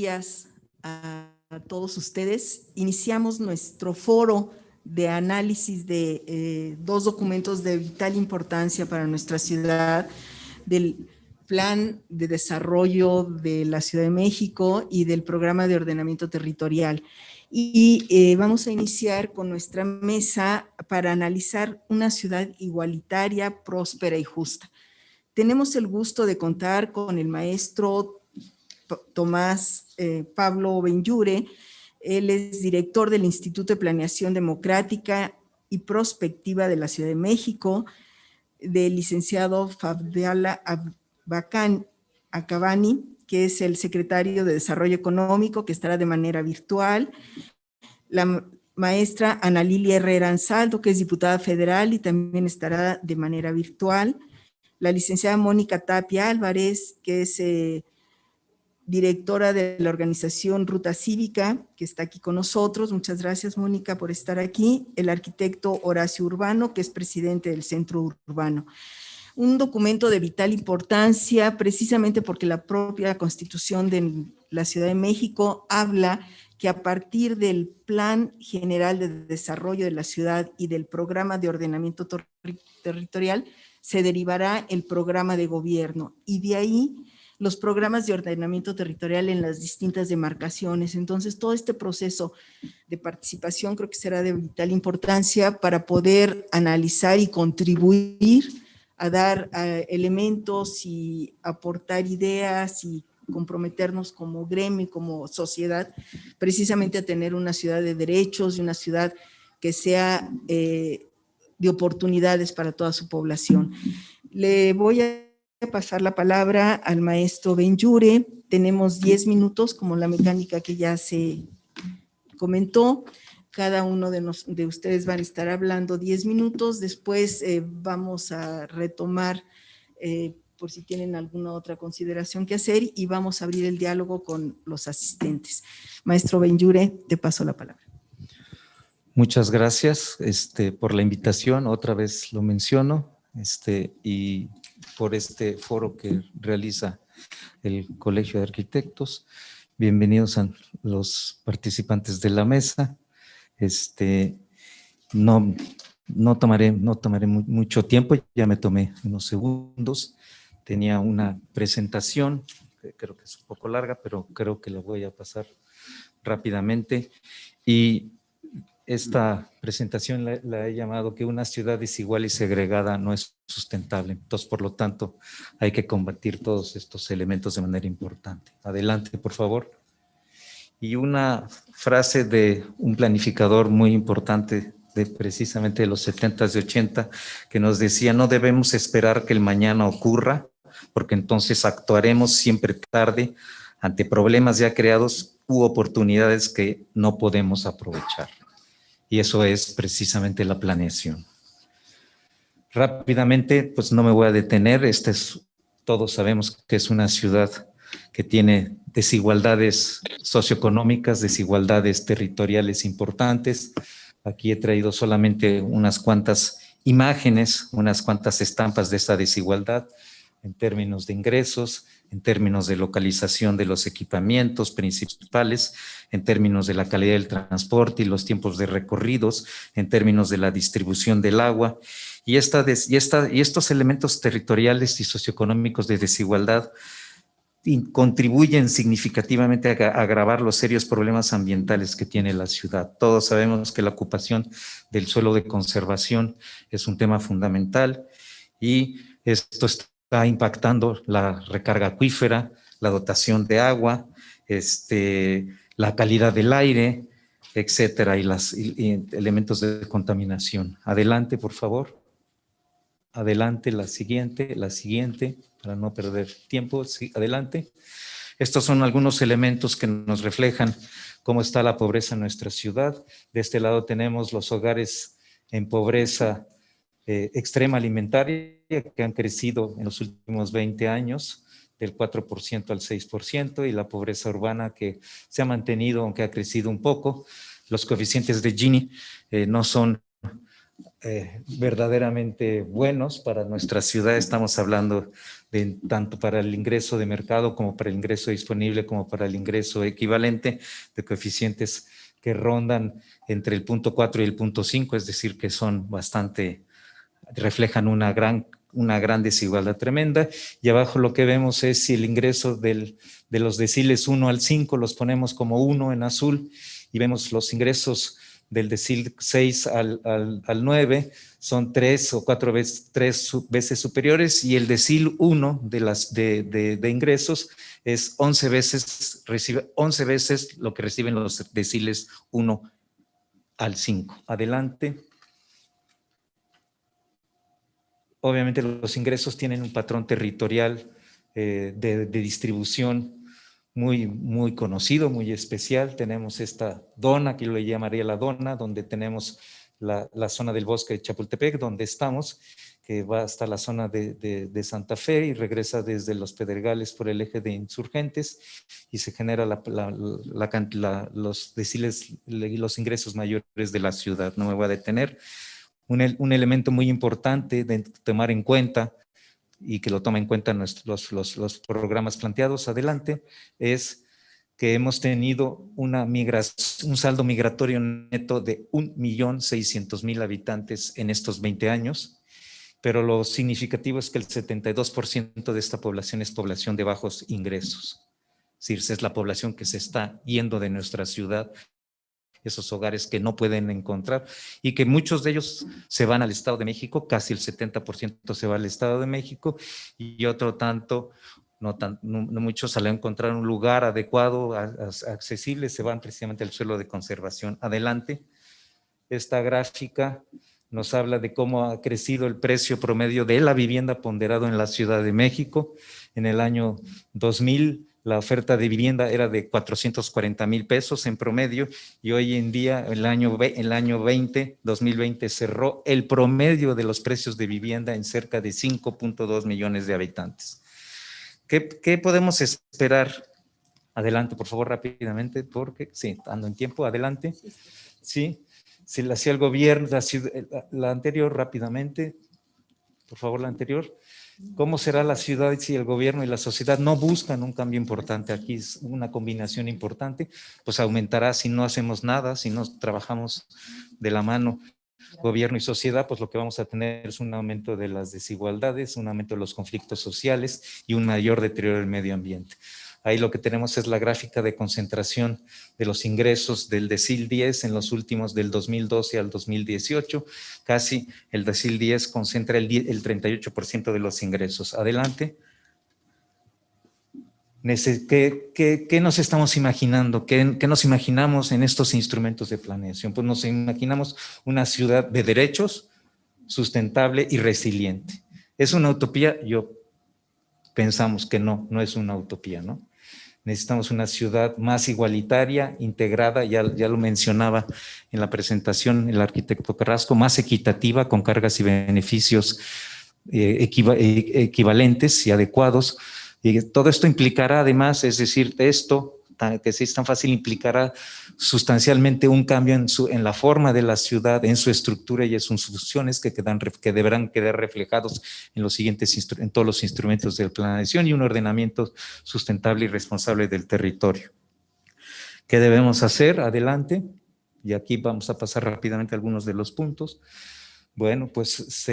días a todos ustedes. Iniciamos nuestro foro de análisis de dos documentos de vital importancia para nuestra ciudad, del Plan de Desarrollo de la Ciudad de México y del Programa de Ordenamiento Territorial. Y vamos a iniciar con nuestra mesa para analizar una ciudad igualitaria, próspera y justa. Tenemos el gusto de contar con el maestro Tomás Pablo Benlloure. Él es director del Instituto de Planeación Democrática y Prospectiva de la Ciudad de México, del licenciado Fadela Akabani, que es el secretario de Desarrollo Económico, que estará de manera virtual, la maestra Ana Lilia Herrera Ansaldo, que es diputada federal y también estará de manera virtual, la licenciada Mónica Tapia Álvarez, que es directora de la organización Ruta Cívica, que está aquí con nosotros. Muchas gracias, Mónica, por estar aquí. El arquitecto Horacio Urbano, que es presidente del Centro Urbano. Un documento de vital importancia, precisamente porque la propia Constitución de la Ciudad de México habla que a partir del Plan General de Desarrollo de la Ciudad y del Programa de Ordenamiento Territorial se derivará el programa de gobierno, y de ahí los programas de ordenamiento territorial en las distintas demarcaciones. Entonces, todo este proceso de participación creo que será de vital importancia para poder analizar y contribuir a dar elementos y aportar ideas y comprometernos como gremio y como sociedad precisamente a tener una ciudad de derechos y una ciudad que sea de oportunidades para toda su población. Le voy a pasar la palabra al maestro Benlloure. Tenemos 10 minutos, como la mecánica que ya se comentó. Cada uno de ustedes van a estar hablando 10 minutos. Después vamos a retomar por si tienen alguna otra consideración que hacer, y vamos a abrir el diálogo con los asistentes. Maestro Benlloure, te paso la palabra. Muchas gracias por la invitación, otra vez lo menciono, y por este foro que realiza el Colegio de Arquitectos. Bienvenidos a los participantes de la mesa. No tomaré mucho tiempo, ya me tomé unos segundos. Tenía una presentación, que creo que es un poco larga, pero creo que la voy a pasar rápidamente. Y esta presentación la he llamado que una ciudad desigual y segregada no es sustentable. Entonces, por lo tanto, hay que combatir todos estos elementos de manera importante. Adelante, por favor. Y una frase de un planificador muy importante precisamente de los 70s y 80, que nos decía: no debemos esperar que el mañana ocurra, porque entonces actuaremos siempre tarde ante problemas ya creados u oportunidades que no podemos aprovechar. Y eso es precisamente la planeación. Rápidamente, pues no me voy a detener. Todos sabemos que es una ciudad que tiene desigualdades socioeconómicas, desigualdades territoriales importantes. Aquí he traído solamente unas cuantas imágenes, unas cuantas estampas de esta desigualdad en términos de ingresos, en términos de localización de los equipamientos principales, en términos de la calidad del transporte y los tiempos de recorridos, en términos de la distribución del agua. Y estos elementos territoriales y socioeconómicos de desigualdad contribuyen significativamente a agravar los serios problemas ambientales que tiene la ciudad. Todos sabemos que la ocupación del suelo de conservación es un tema fundamental, y esto está impactando la recarga acuífera, la dotación de agua, la calidad del aire, etcétera, y elementos de contaminación. Adelante, por favor. Adelante, la siguiente, para no perder tiempo. Sí, adelante. Estos son algunos elementos que nos reflejan cómo está la pobreza en nuestra ciudad. De este lado tenemos los hogares en pobreza extrema alimentaria, que han crecido en los últimos 20 años, del 4% al 6%, y la pobreza urbana, que se ha mantenido, aunque ha crecido un poco. Los coeficientes de Gini no son verdaderamente buenos para nuestra ciudad. Estamos hablando de tanto para el ingreso de mercado como para el ingreso disponible como para el ingreso equivalente, de coeficientes que rondan entre el 0.4 y el 0.5, es decir, que son bastante, reflejan una gran desigualdad tremenda. Y abajo lo que vemos es si el ingreso de los deciles 1 al 5 los ponemos como 1 en azul, y vemos los ingresos del decil 6 al 9 son 3 o 4 veces superiores, y el decil 1 de ingresos es 11 veces, recibe 11 veces lo que reciben los deciles 1 al 5. Adelante. Obviamente los ingresos tienen un patrón territorial de distribución muy conocido, muy especial. Tenemos esta dona, que yo le llamaría la dona, donde tenemos la zona del bosque de Chapultepec, donde estamos, que va hasta la zona de Santa Fe y regresa desde los Pedregales por el eje de Insurgentes, y se genera los deciles y los ingresos mayores de la ciudad. No me voy a detener. Un elemento muy importante de tomar en cuenta, y que lo toma en cuenta los programas planteados adelante, es que hemos tenido un saldo migratorio neto de 1.600.000 habitantes en estos 20 años, pero lo significativo es que el 72% de esta población es población de bajos ingresos. Es decir, es la población que se está yendo de nuestra ciudad, esos hogares que no pueden encontrar, y que muchos de ellos se van al Estado de México, casi el 70% se va al Estado de México, y otro tanto, no muchos, al encontrar un lugar adecuado, accesible, se van precisamente al suelo de conservación. Adelante. Esta gráfica nos habla de cómo ha crecido el precio promedio de la vivienda ponderado en la Ciudad de México. En el año 2000, la oferta de vivienda era de 440,000 pesos en promedio, y hoy en día, el año 2020, cerró el promedio de los precios de vivienda en cerca de 5.2 millones de habitantes. ¿Qué podemos esperar? Adelante, por favor, rápidamente, porque sí, ando en tiempo. Adelante. Sí. Si la hacía el gobierno, la anterior, rápidamente, por favor, la anterior. ¿Cómo será la ciudad si el gobierno y la sociedad no buscan un cambio importante? Aquí es una combinación importante, pues aumentará si no hacemos nada, si no trabajamos de la mano gobierno y sociedad, pues lo que vamos a tener es un aumento de las desigualdades, un aumento de los conflictos sociales y un mayor deterioro del medio ambiente. Ahí lo que tenemos es la gráfica de concentración de los ingresos del decil 10 en los últimos, del 2012 al 2018. Casi el decil 10 concentra el 38% de los ingresos. Adelante. ¿Qué nos estamos imaginando? ¿Qué nos imaginamos en estos instrumentos de planeación? Pues nos imaginamos una ciudad de derechos, sustentable y resiliente. ¿Es una utopía? Pensamos que no es una utopía, ¿no? Necesitamos una ciudad más igualitaria, integrada, ya lo mencionaba en la presentación el arquitecto Carrasco, más equitativa, con cargas y beneficios equivalentes y adecuados. Y todo esto implicará además, es decir, esto que sí es tan fácil, implicará sustancialmente un cambio en la forma de la ciudad, en su estructura y en sus funciones, que deberán quedar reflejados en todos los instrumentos de planeación, y un ordenamiento sustentable y responsable del territorio. ¿Qué debemos hacer? Adelante. Y aquí vamos a pasar rápidamente algunos de los puntos. Bueno, pues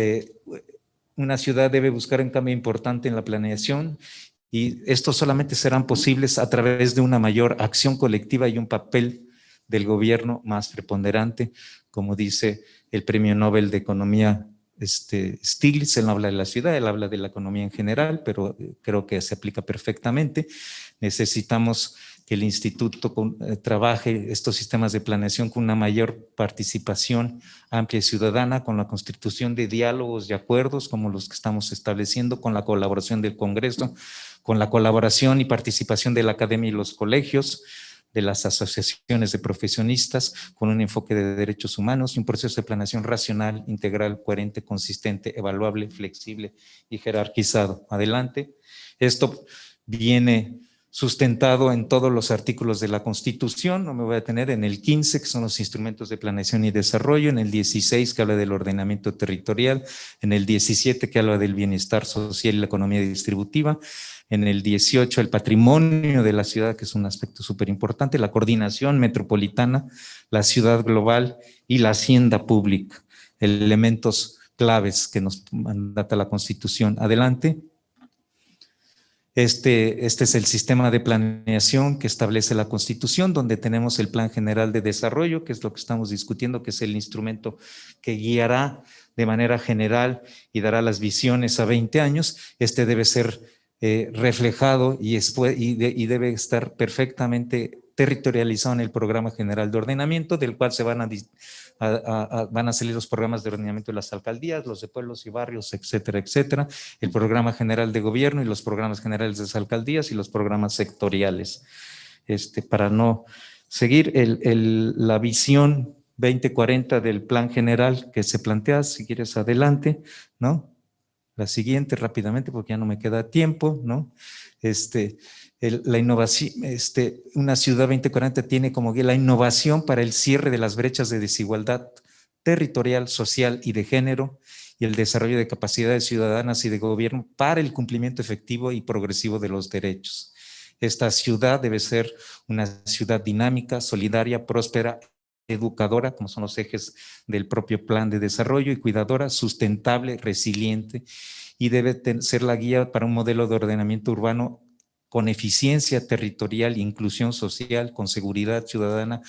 una ciudad debe buscar un cambio importante en la planeación, y estos solamente serán posibles a través de una mayor acción colectiva y un papel del gobierno más preponderante. Como dice el Premio Nobel de Economía Stiglitz, él no habla de la ciudad, él habla de la economía en general, pero creo que se aplica perfectamente. Necesitamos que el instituto trabaje estos sistemas de planeación con una mayor participación amplia y ciudadana, con la constitución de diálogos y acuerdos como los que estamos estableciendo, con la colaboración del Congreso, con la colaboración y participación de la academia y los colegios, de las asociaciones de profesionistas, con un enfoque de derechos humanos y un proceso de planeación racional, integral, coherente, consistente, evaluable, flexible y jerarquizado. Adelante. Esto viene sustentado en todos los artículos de la Constitución. No me voy a detener en el 15, que son los instrumentos de planeación y desarrollo, en el 16, que habla del ordenamiento territorial, en el 17, que habla del bienestar social y la economía distributiva, en el 18, el patrimonio de la ciudad, que es un aspecto súper importante, la coordinación metropolitana, la ciudad global y la hacienda pública, elementos claves que nos mandata la Constitución. Adelante. Este es el sistema de planeación que establece la Constitución, donde tenemos el Plan General de Desarrollo, que es lo que estamos discutiendo, que es el instrumento que guiará de manera general y dará las visiones a 20 años. Este debe ser reflejado y debe estar perfectamente territorializado en el Programa General de Ordenamiento, del cual se van a salir los programas de ordenamiento de las alcaldías, los de pueblos y barrios, etcétera, etcétera, el Programa General de Gobierno y los programas generales de las alcaldías y los programas sectoriales. Para no seguir la visión 2040 del Plan General que se plantea, si quieres adelante, ¿no? La siguiente rápidamente porque ya no me queda tiempo, ¿no? La innovación, una ciudad 2040 tiene como guía la innovación para el cierre de las brechas de desigualdad territorial, social y de género y el desarrollo de capacidades ciudadanas y de gobierno para el cumplimiento efectivo y progresivo de los derechos. Esta ciudad debe ser una ciudad dinámica, solidaria, próspera, educadora, como son los ejes del propio plan de desarrollo, y cuidadora, sustentable, resiliente, y debe ser la guía para un modelo de ordenamiento urbano con eficiencia territorial, inclusión social, con seguridad ciudadana,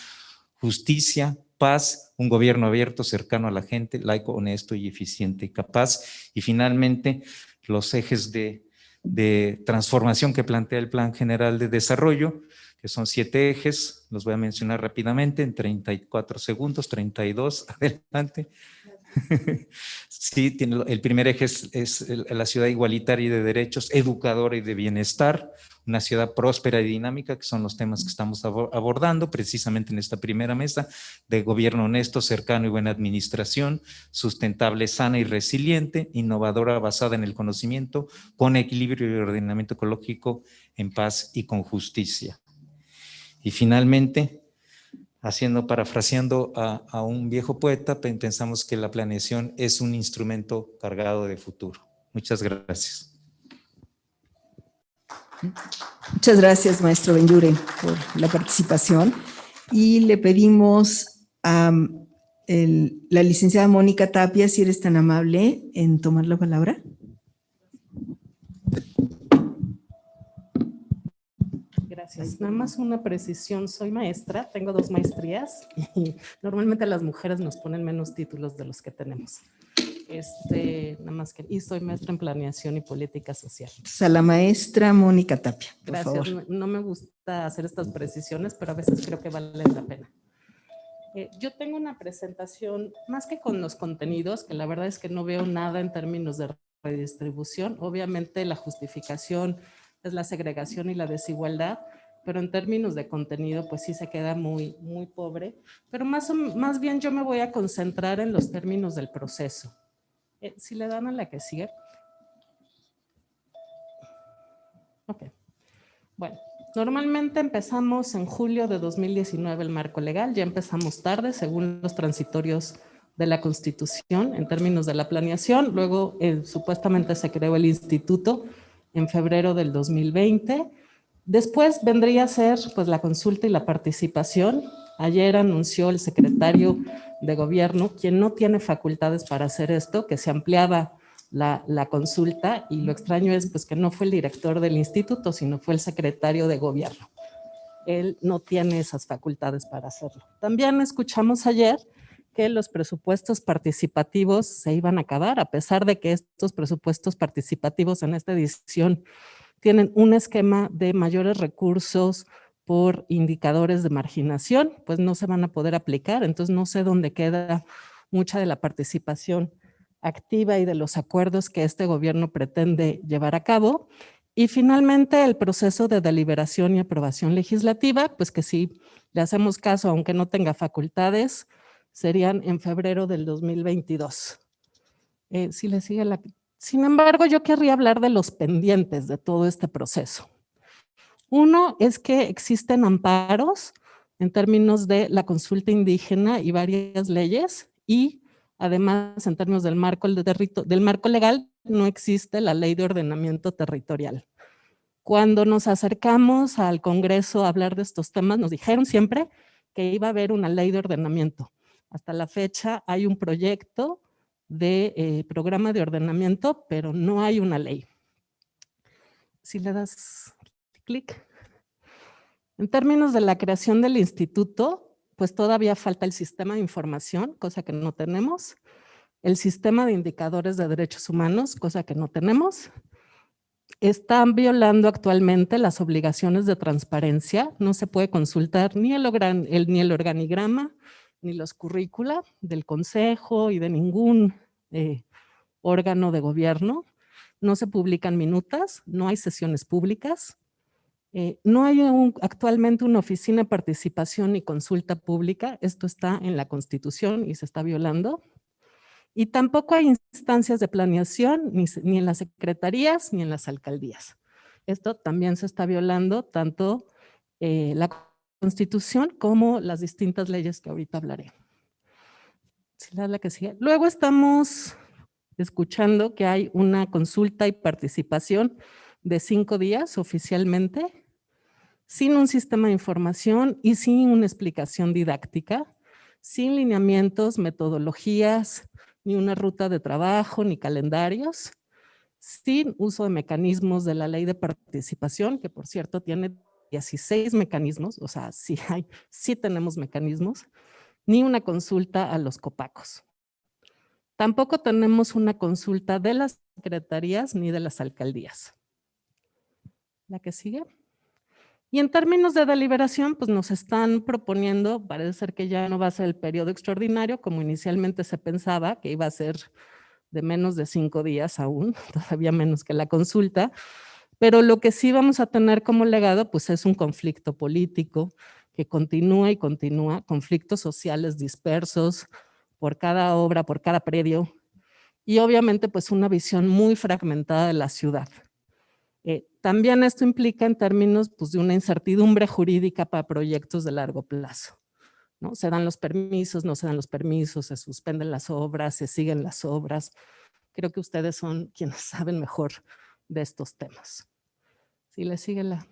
justicia, paz, un gobierno abierto, cercano a la gente, laico, honesto y eficiente, capaz. Y finalmente, los ejes de transformación que plantea el Plan General de Desarrollo, que son 7 ejes, los voy a mencionar rápidamente en 34 segundos, 32, adelante. Sí, el primer eje es la ciudad igualitaria y de derechos, educadora y de bienestar, una ciudad próspera y dinámica, que son los temas que estamos abordando precisamente en esta primera mesa, de gobierno honesto, cercano y buena administración, sustentable, sana y resiliente, innovadora, basada en el conocimiento, con equilibrio y ordenamiento ecológico, en paz y con justicia. Y finalmente, parafraseando a un viejo poeta, pensamos que la planeación es un instrumento cargado de futuro. Muchas gracias. Muchas gracias, maestro Benlluren, por la participación. Y le pedimos a la licenciada Mónica Tapia, si eres tan amable en tomar la palabra. Gracias. Nada más una precisión, soy maestra, tengo 2 maestrías y normalmente las mujeres nos ponen menos títulos de los que tenemos. Y soy maestra en planeación y política social. A la maestra Mónica Tapia, por Gracias. favor. No me gusta hacer estas precisiones, pero a veces creo que valen la pena. Yo tengo una presentación, más que con los contenidos, que la verdad es que no veo nada en términos de redistribución. Obviamente la justificación es la segregación y la desigualdad, pero en términos de contenido pues sí se queda muy, muy pobre. Pero más bien yo me voy a concentrar en los términos del proceso. Si le dan a la que sigue. Ok. Bueno, normalmente empezamos en julio de 2019 el marco legal, ya empezamos tarde según los transitorios de la Constitución en términos de la planeación. Luego supuestamente se creó el instituto en febrero del 2020. Después vendría a ser pues la consulta y la participación. Ayer anunció el secretario de Gobierno, quien no tiene facultades para hacer esto, que se ampliaba la consulta, y lo extraño es pues que no fue el director del instituto, sino fue el secretario de Gobierno. Él no tiene esas facultades para hacerlo. También escuchamos ayer que los presupuestos participativos se iban a acabar, a pesar de que estos presupuestos participativos en esta edición tienen un esquema de mayores recursos por indicadores de marginación, pues no se van a poder aplicar. Entonces no sé dónde queda mucha de la participación activa y de los acuerdos que este gobierno pretende llevar a cabo. Y finalmente el proceso de deliberación y aprobación legislativa, pues que si le hacemos caso, aunque no tenga facultades, serían en febrero del 2022. Si le sigue la... Sin embargo, yo querría hablar de los pendientes de todo este proceso. Uno es que existen amparos en términos de la consulta indígena y varias leyes, y además en términos del marco legal no existe la ley de ordenamiento territorial. Cuando nos acercamos al Congreso a hablar de estos temas, nos dijeron siempre que iba a haber una ley de ordenamiento. Hasta la fecha hay un proyecto de programa de ordenamiento, pero no hay una ley. Si le das clic. En términos de la creación del instituto, pues todavía falta el sistema de información, cosa que no tenemos, el sistema de indicadores de derechos humanos, cosa que no tenemos. Están violando actualmente las obligaciones de transparencia, no se puede consultar ni el organigrama, ni los currícula del Consejo y de ningún órgano de gobierno, no se publican minutas, no hay sesiones públicas, no hay actualmente una oficina de participación ni consulta pública, esto está en la Constitución y se está violando. Y tampoco hay instancias de planeación ni en las secretarías ni en las alcaldías. Esto también se está violando tanto la Constitución como las distintas leyes que ahorita hablaré. Si la que sigue. Luego estamos escuchando que hay una consulta y participación de 5 días oficialmente, sin un sistema de información y sin una explicación didáctica, sin lineamientos, metodologías, ni una ruta de trabajo, ni calendarios, sin uso de mecanismos de la ley de participación, que por cierto tiene 16 mecanismos, o sea, sí tenemos mecanismos, ni una consulta a los copacos. Tampoco tenemos una consulta de las secretarías ni de las alcaldías. La que sigue. Y en términos de deliberación, pues nos están proponiendo, parece ser que ya no va a ser el periodo extraordinario, como inicialmente se pensaba, que iba a ser de menos de 5 días aún, todavía menos que la consulta, pero lo que sí vamos a tener como legado, pues es un conflicto político que continúa y continúa, conflictos sociales dispersos por cada obra, por cada predio, y obviamente pues una visión muy fragmentada de la ciudad. También esto implica en términos pues, de una incertidumbre jurídica para proyectos de largo plazo, ¿no? Se dan los permisos, no se dan los permisos, se suspenden las obras, se siguen las obras. Creo que ustedes son quienes saben mejor de estos temas. Si le sigue la...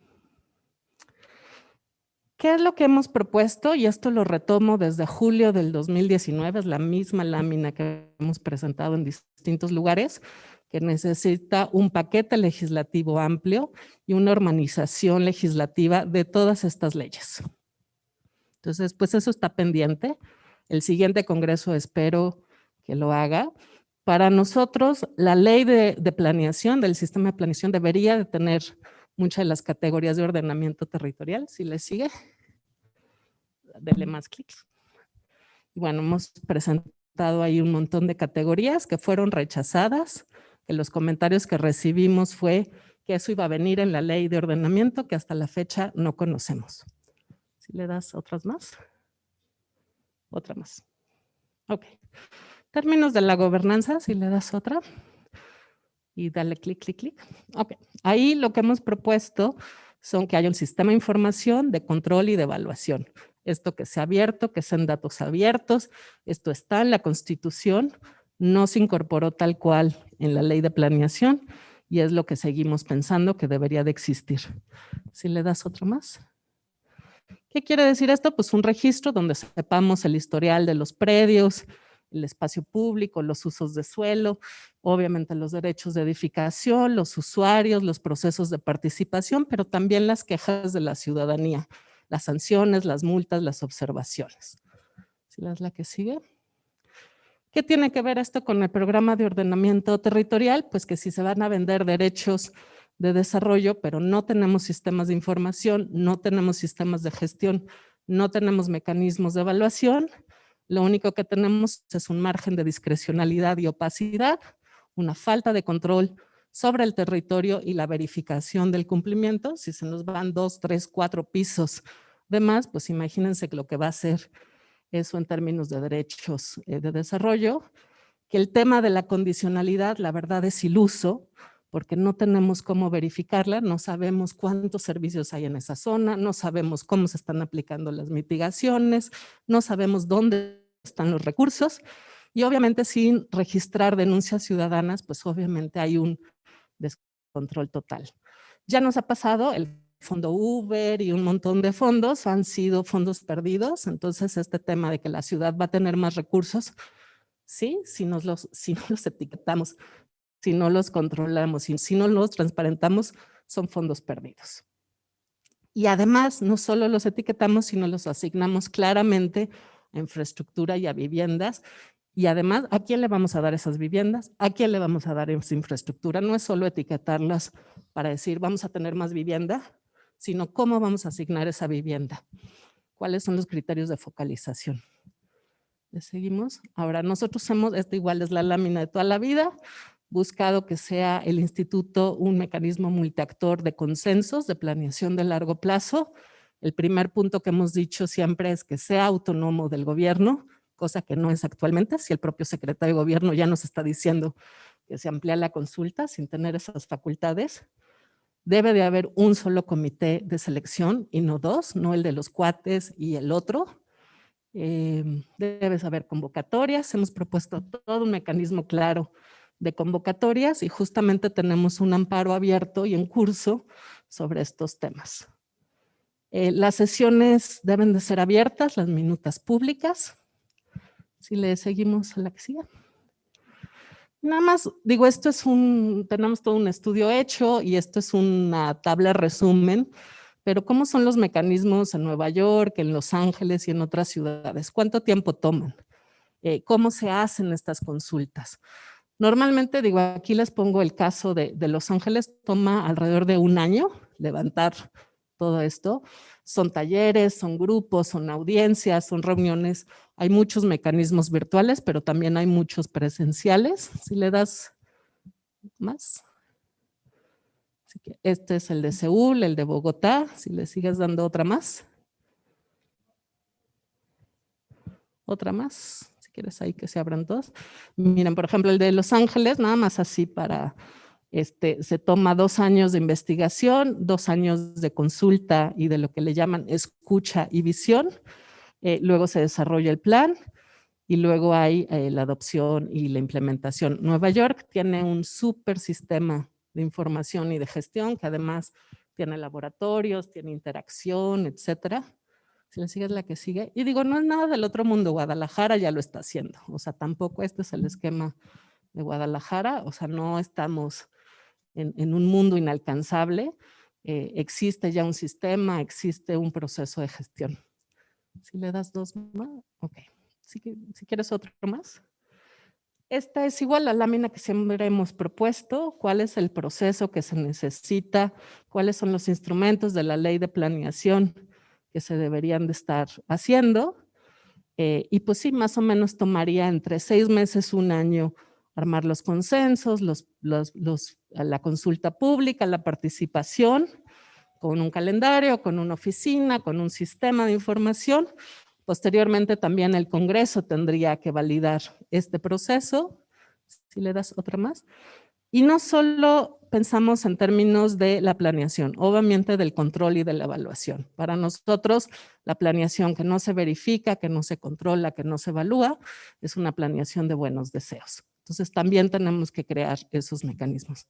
¿Qué es lo que hemos propuesto? Y esto lo retomo desde julio del 2019, es la misma lámina que hemos presentado en distintos lugares, que necesita un paquete legislativo amplio y una organización legislativa de todas estas leyes. Entonces, pues eso está pendiente. El siguiente congreso espero que lo haga. Para nosotros, la ley de planeación, del sistema de planeación, debería de tener muchas de las categorías de ordenamiento territorial. Si le sigue, dele más clics. Y bueno, hemos presentado ahí un montón de categorías que fueron rechazadas. Que los comentarios que recibimos fue que eso iba a venir en la ley de ordenamiento que hasta la fecha no conocemos. Si le das otras más. Otra más. Ok. Términos de la gobernanza, si le das otra. Y dale clic, clic, clic. Ok. Ahí lo que hemos propuesto son que haya un sistema de información, de control y de evaluación. Esto que sea abierto, que sean datos abiertos. Esto está en la Constitución. No se incorporó tal cual en la ley de planeación y es lo que seguimos pensando que debería de existir. Si le das otro más. ¿Qué quiere decir esto? Pues un registro donde sepamos el historial de los predios, el espacio público, los usos de suelo, obviamente los derechos de edificación, los usuarios, los procesos de participación, pero también las quejas de la ciudadanía, las sanciones, las multas, las observaciones. Si es la que sigue. ¿Qué tiene que ver esto con el programa de ordenamiento territorial? Pues que si se van a vender derechos de desarrollo, pero no tenemos sistemas de información, no tenemos sistemas de gestión, no tenemos mecanismos de evaluación, lo único que tenemos es un margen de discrecionalidad y opacidad, una falta de control sobre el territorio y la verificación del cumplimiento. Si se nos van 2, 3, 4 pisos de más, pues imagínense lo que va a ser eso en términos de derechos de desarrollo, que el tema de la condicionalidad, la verdad es iluso, porque no tenemos cómo verificarla, no sabemos cuántos servicios hay en esa zona, no sabemos cómo se están aplicando las mitigaciones, no sabemos dónde están los recursos, y obviamente sin registrar denuncias ciudadanas, pues obviamente hay un descontrol total. Ya nos ha pasado, el fondo Uber y un montón de fondos han sido fondos perdidos, entonces este tema de que la ciudad va a tener más recursos, sí, si no los etiquetamos, si no los controlamos, si no los transparentamos, son fondos perdidos. Y además, no solo los etiquetamos, sino los asignamos claramente a infraestructura y a viviendas. Y además, ¿a quién le vamos a dar esas viviendas? ¿A quién le vamos a dar esa infraestructura? No es solo etiquetarlas para decir vamos a tener más vivienda, sino cómo vamos a asignar esa vivienda. ¿Cuáles son los criterios de focalización? ¿Le seguimos? Ahora, nosotros hemos, esto igual es la lámina de toda la vida, buscado que sea el instituto un mecanismo multiactor de consensos, de planeación de largo plazo. El primer punto que hemos dicho siempre es que sea autónomo del gobierno, cosa que no es actualmente, si el propio secretario de gobierno ya nos está diciendo que se amplía la consulta sin tener esas facultades. Debe de haber un solo comité de selección y no dos, no el de los cuates y el otro. Debe haber convocatorias, hemos propuesto todo un mecanismo claro de convocatorias y justamente tenemos un amparo abierto y en curso sobre estos temas. Las sesiones deben de ser abiertas, las minutas públicas. Si le seguimos a la que siga. Nada más, digo, tenemos todo un estudio hecho y esto es una tabla resumen, pero ¿cómo son los mecanismos en Nueva York, en Los Ángeles y en otras ciudades? ¿Cuánto tiempo toman? ¿Cómo se hacen estas consultas? Normalmente, digo, aquí les pongo el caso de Los Ángeles, toma alrededor de un año levantar todo esto. Son talleres, son grupos, son audiencias, son reuniones. Hay muchos mecanismos virtuales, pero también hay muchos presenciales. Si le das más. Así que este es el de Seúl, el de Bogotá. Si le sigues dando otra más. Otra más. Si quieres ahí que se abran todos. Miren, por ejemplo, el de Los Ángeles, nada más así para... se toma 2 años de investigación, 2 años de consulta y de lo que le llaman escucha y visión. Luego se desarrolla el plan y luego hay la adopción y la implementación. Nueva York tiene un súper sistema de información y de gestión que además tiene laboratorios, tiene interacción, etcétera. Si le sigues la que sigue. Y digo, no es nada del otro mundo, Guadalajara ya lo está haciendo. O sea, tampoco este es el esquema de Guadalajara, o sea, no estamos en un mundo inalcanzable, existe ya un sistema, existe un proceso de gestión. Si le das 2 más, ok. Si quieres otro más. Esta es igual la lámina que siempre hemos propuesto, cuál es el proceso que se necesita, cuáles son los instrumentos de la ley de planeación que se deberían de estar haciendo. Y pues sí, más o menos tomaría entre 6 meses, 1 año, armar los consensos, la consulta pública, la participación, con un calendario, con una oficina, con un sistema de información. Posteriormente también el Congreso tendría que validar este proceso. Si le das otra más. Y no solo pensamos en términos de la planeación, obviamente del control y de la evaluación. Para nosotros, la planeación que no se verifica, que no se controla, que no se evalúa, es una planeación de buenos deseos. Entonces, también tenemos que crear esos mecanismos.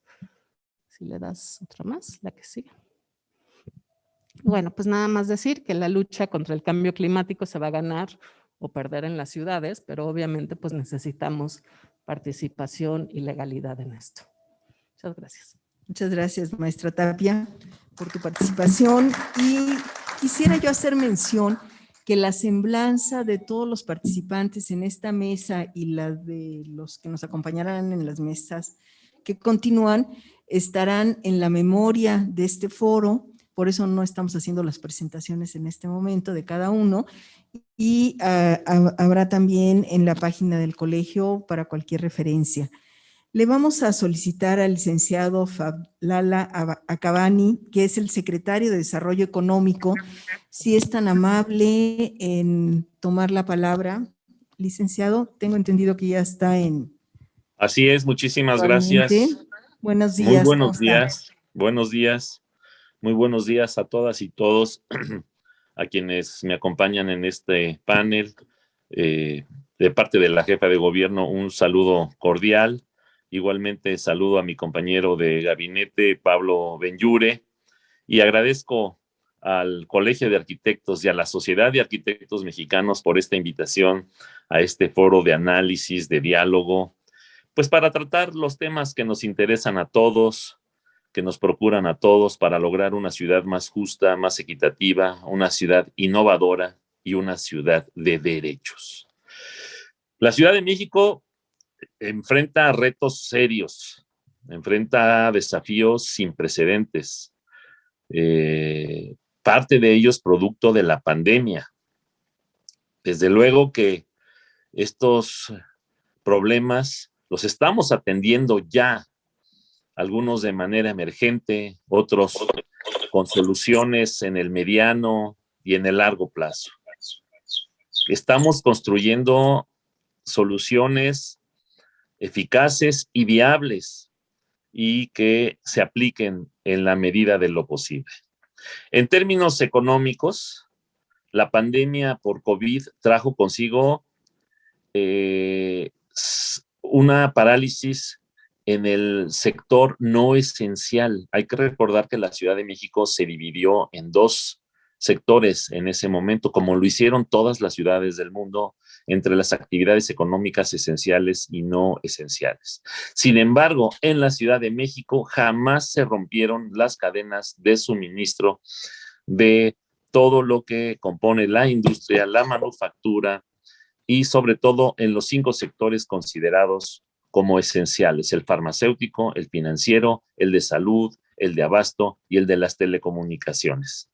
Si le das otra más, la que sigue. Bueno, pues nada más decir que la lucha contra el cambio climático se va a ganar o perder en las ciudades, pero obviamente pues necesitamos participación y legalidad en esto. Muchas gracias. Muchas gracias, maestra Tapia, por tu participación. Y quisiera yo hacer mención que la semblanza de todos los participantes en esta mesa y la de los que nos acompañarán en las mesas que continúan estarán en la memoria de este foro. Por eso no estamos haciendo las presentaciones en este momento de cada uno. Y habrá también en la página del colegio para cualquier referencia. Le vamos a solicitar al licenciado Fablala Acabani, que es el secretario de Desarrollo Económico, si es tan amable en tomar la palabra. Licenciado, tengo entendido que ya está en... Así es, muchísimas gracias. Buenos Muy días, ¿cómo buenos está? días, buenos días, muy buenos días a todas y todos, a quienes me acompañan en este panel. De parte de la jefa de gobierno, un saludo cordial. Igualmente saludo a mi compañero de gabinete, Pablo Benyure, y agradezco al Colegio de Arquitectos y a la Sociedad de Arquitectos Mexicanos por esta invitación a este foro de análisis, de diálogo, pues para tratar los temas que nos interesan a todos, que nos procuran a todos para lograr una ciudad más justa, más equitativa, una ciudad innovadora y una ciudad de derechos. La Ciudad de México enfrenta retos serios, enfrenta desafíos sin precedentes, parte de ellos producto de la pandemia. Desde luego que estos problemas los estamos atendiendo ya, algunos de manera emergente, otros con soluciones en el mediano y en el largo plazo. Estamos construyendo soluciones eficaces y viables y que se apliquen en la medida de lo posible. En términos económicos, la pandemia por COVID trajo consigo una parálisis en el sector no esencial. Hay que recordar que la Ciudad de México se dividió en dos sectores en ese momento, como lo hicieron todas las ciudades del mundo, entre las actividades económicas esenciales y no esenciales. Sin embargo, en la Ciudad de México jamás se rompieron las cadenas de suministro de todo lo que compone la industria, la manufactura, y sobre todo en los 5 sectores considerados como esenciales: el farmacéutico, el financiero, el de salud, el de abasto y el de las telecomunicaciones.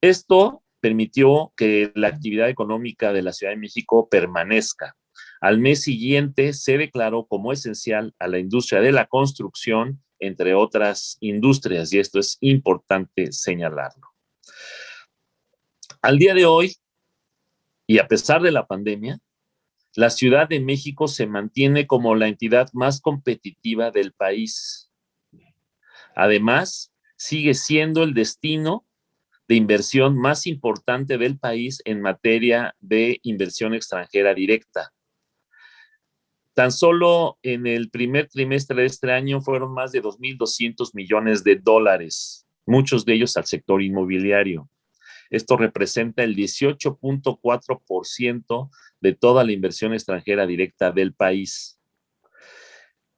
Esto permitió que la actividad económica de la Ciudad de México permanezca. Al mes siguiente se declaró como esencial a la industria de la construcción, entre otras industrias, y esto es importante señalarlo. Al día de hoy, y a pesar de la pandemia, la Ciudad de México se mantiene como la entidad más competitiva del país. Además, sigue siendo el destino de inversión más importante del país en materia de inversión extranjera directa. Tan solo en el primer trimestre de este año fueron más de 2.200 millones de dólares, muchos de ellos al sector inmobiliario. Esto representa el 18.4% de toda la inversión extranjera directa del país.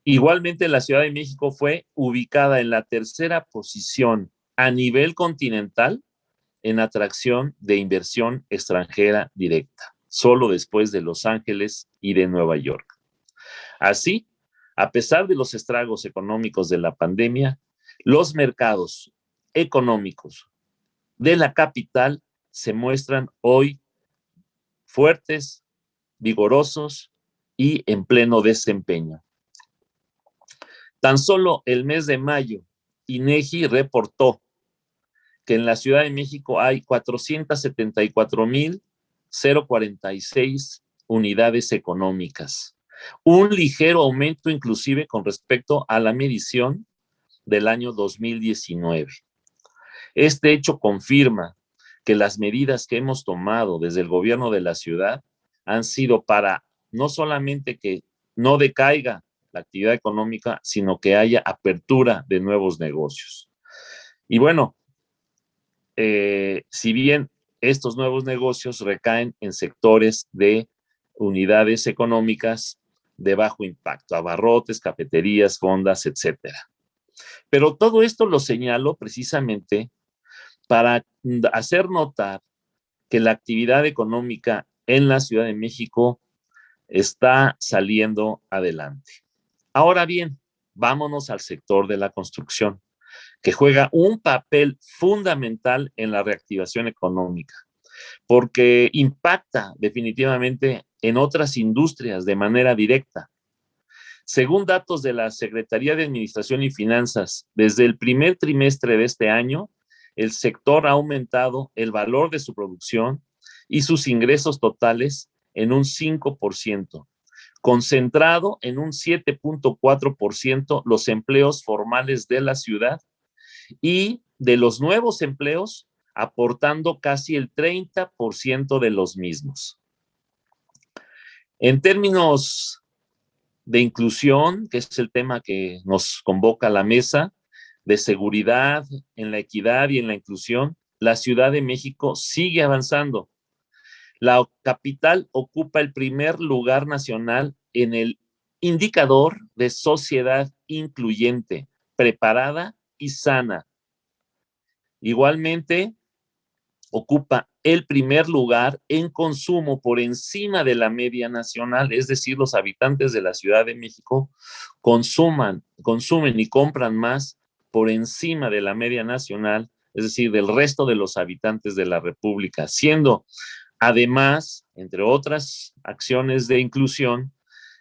Igualmente, la Ciudad de México fue ubicada en la tercera posición a nivel continental en atracción de inversión extranjera directa, solo después de Los Ángeles y de Nueva York. Así, a pesar de los estragos económicos de la pandemia, los mercados económicos de la capital se muestran hoy fuertes, vigorosos y en pleno desempeño. Tan solo el mes de mayo, INEGI reportó que en la Ciudad de México hay 474,046 unidades económicas, un ligero aumento inclusive con respecto a la medición del año 2019. Este hecho confirma que las medidas que hemos tomado desde el gobierno de la ciudad han sido para no solamente que no decaiga la actividad económica, sino que haya apertura de nuevos negocios. Y bueno, si bien estos nuevos negocios recaen en sectores de unidades económicas de bajo impacto, abarrotes, cafeterías, fondas, etcétera. Pero todo esto lo señalo precisamente para hacer notar que la actividad económica en la Ciudad de México está saliendo adelante. Ahora bien, vámonos al sector de la construcción, que juega un papel fundamental en la reactivación económica, porque impacta definitivamente en otras industrias de manera directa. Según datos de la Secretaría de Administración y Finanzas, desde el primer trimestre de este año, el sector ha aumentado el valor de su producción y sus ingresos totales en un 5%, concentrado en un 7.4% los empleos formales de la ciudad y de los nuevos empleos aportando casi el 30% de los mismos. En términos de inclusión, que es el tema que nos convoca a la mesa, de seguridad, en la equidad y en la inclusión, la Ciudad de México sigue avanzando. La capital ocupa el primer lugar nacional en el indicador de sociedad incluyente, preparada y sana. Igualmente, ocupa el primer lugar en consumo por encima de la media nacional, es decir, los habitantes de la Ciudad de México consumen y compran más por encima de la media nacional, es decir, del resto de los habitantes de la República, siendo además, entre otras acciones de inclusión,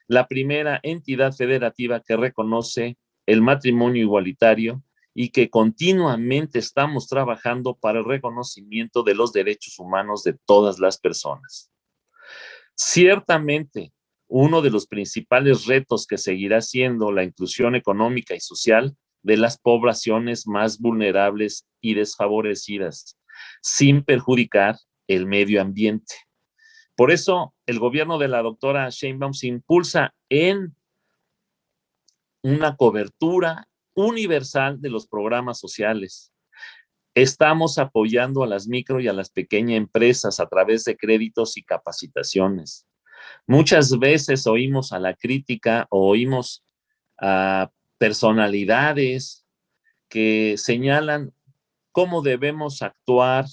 la primera entidad federativa que reconoce el matrimonio igualitario y que continuamente estamos trabajando para el reconocimiento de los derechos humanos de todas las personas. Ciertamente, uno de los principales retos que seguirá siendo la inclusión económica y social de las poblaciones más vulnerables y desfavorecidas, sin perjudicar el medio ambiente. Por eso, el gobierno de la doctora Sheinbaum se impulsa en una cobertura universal de los programas sociales. Estamos apoyando a las micro y a las pequeñas empresas a través de créditos y capacitaciones. Muchas veces oímos a la crítica o oímos a personalidades que señalan cómo debemos actuar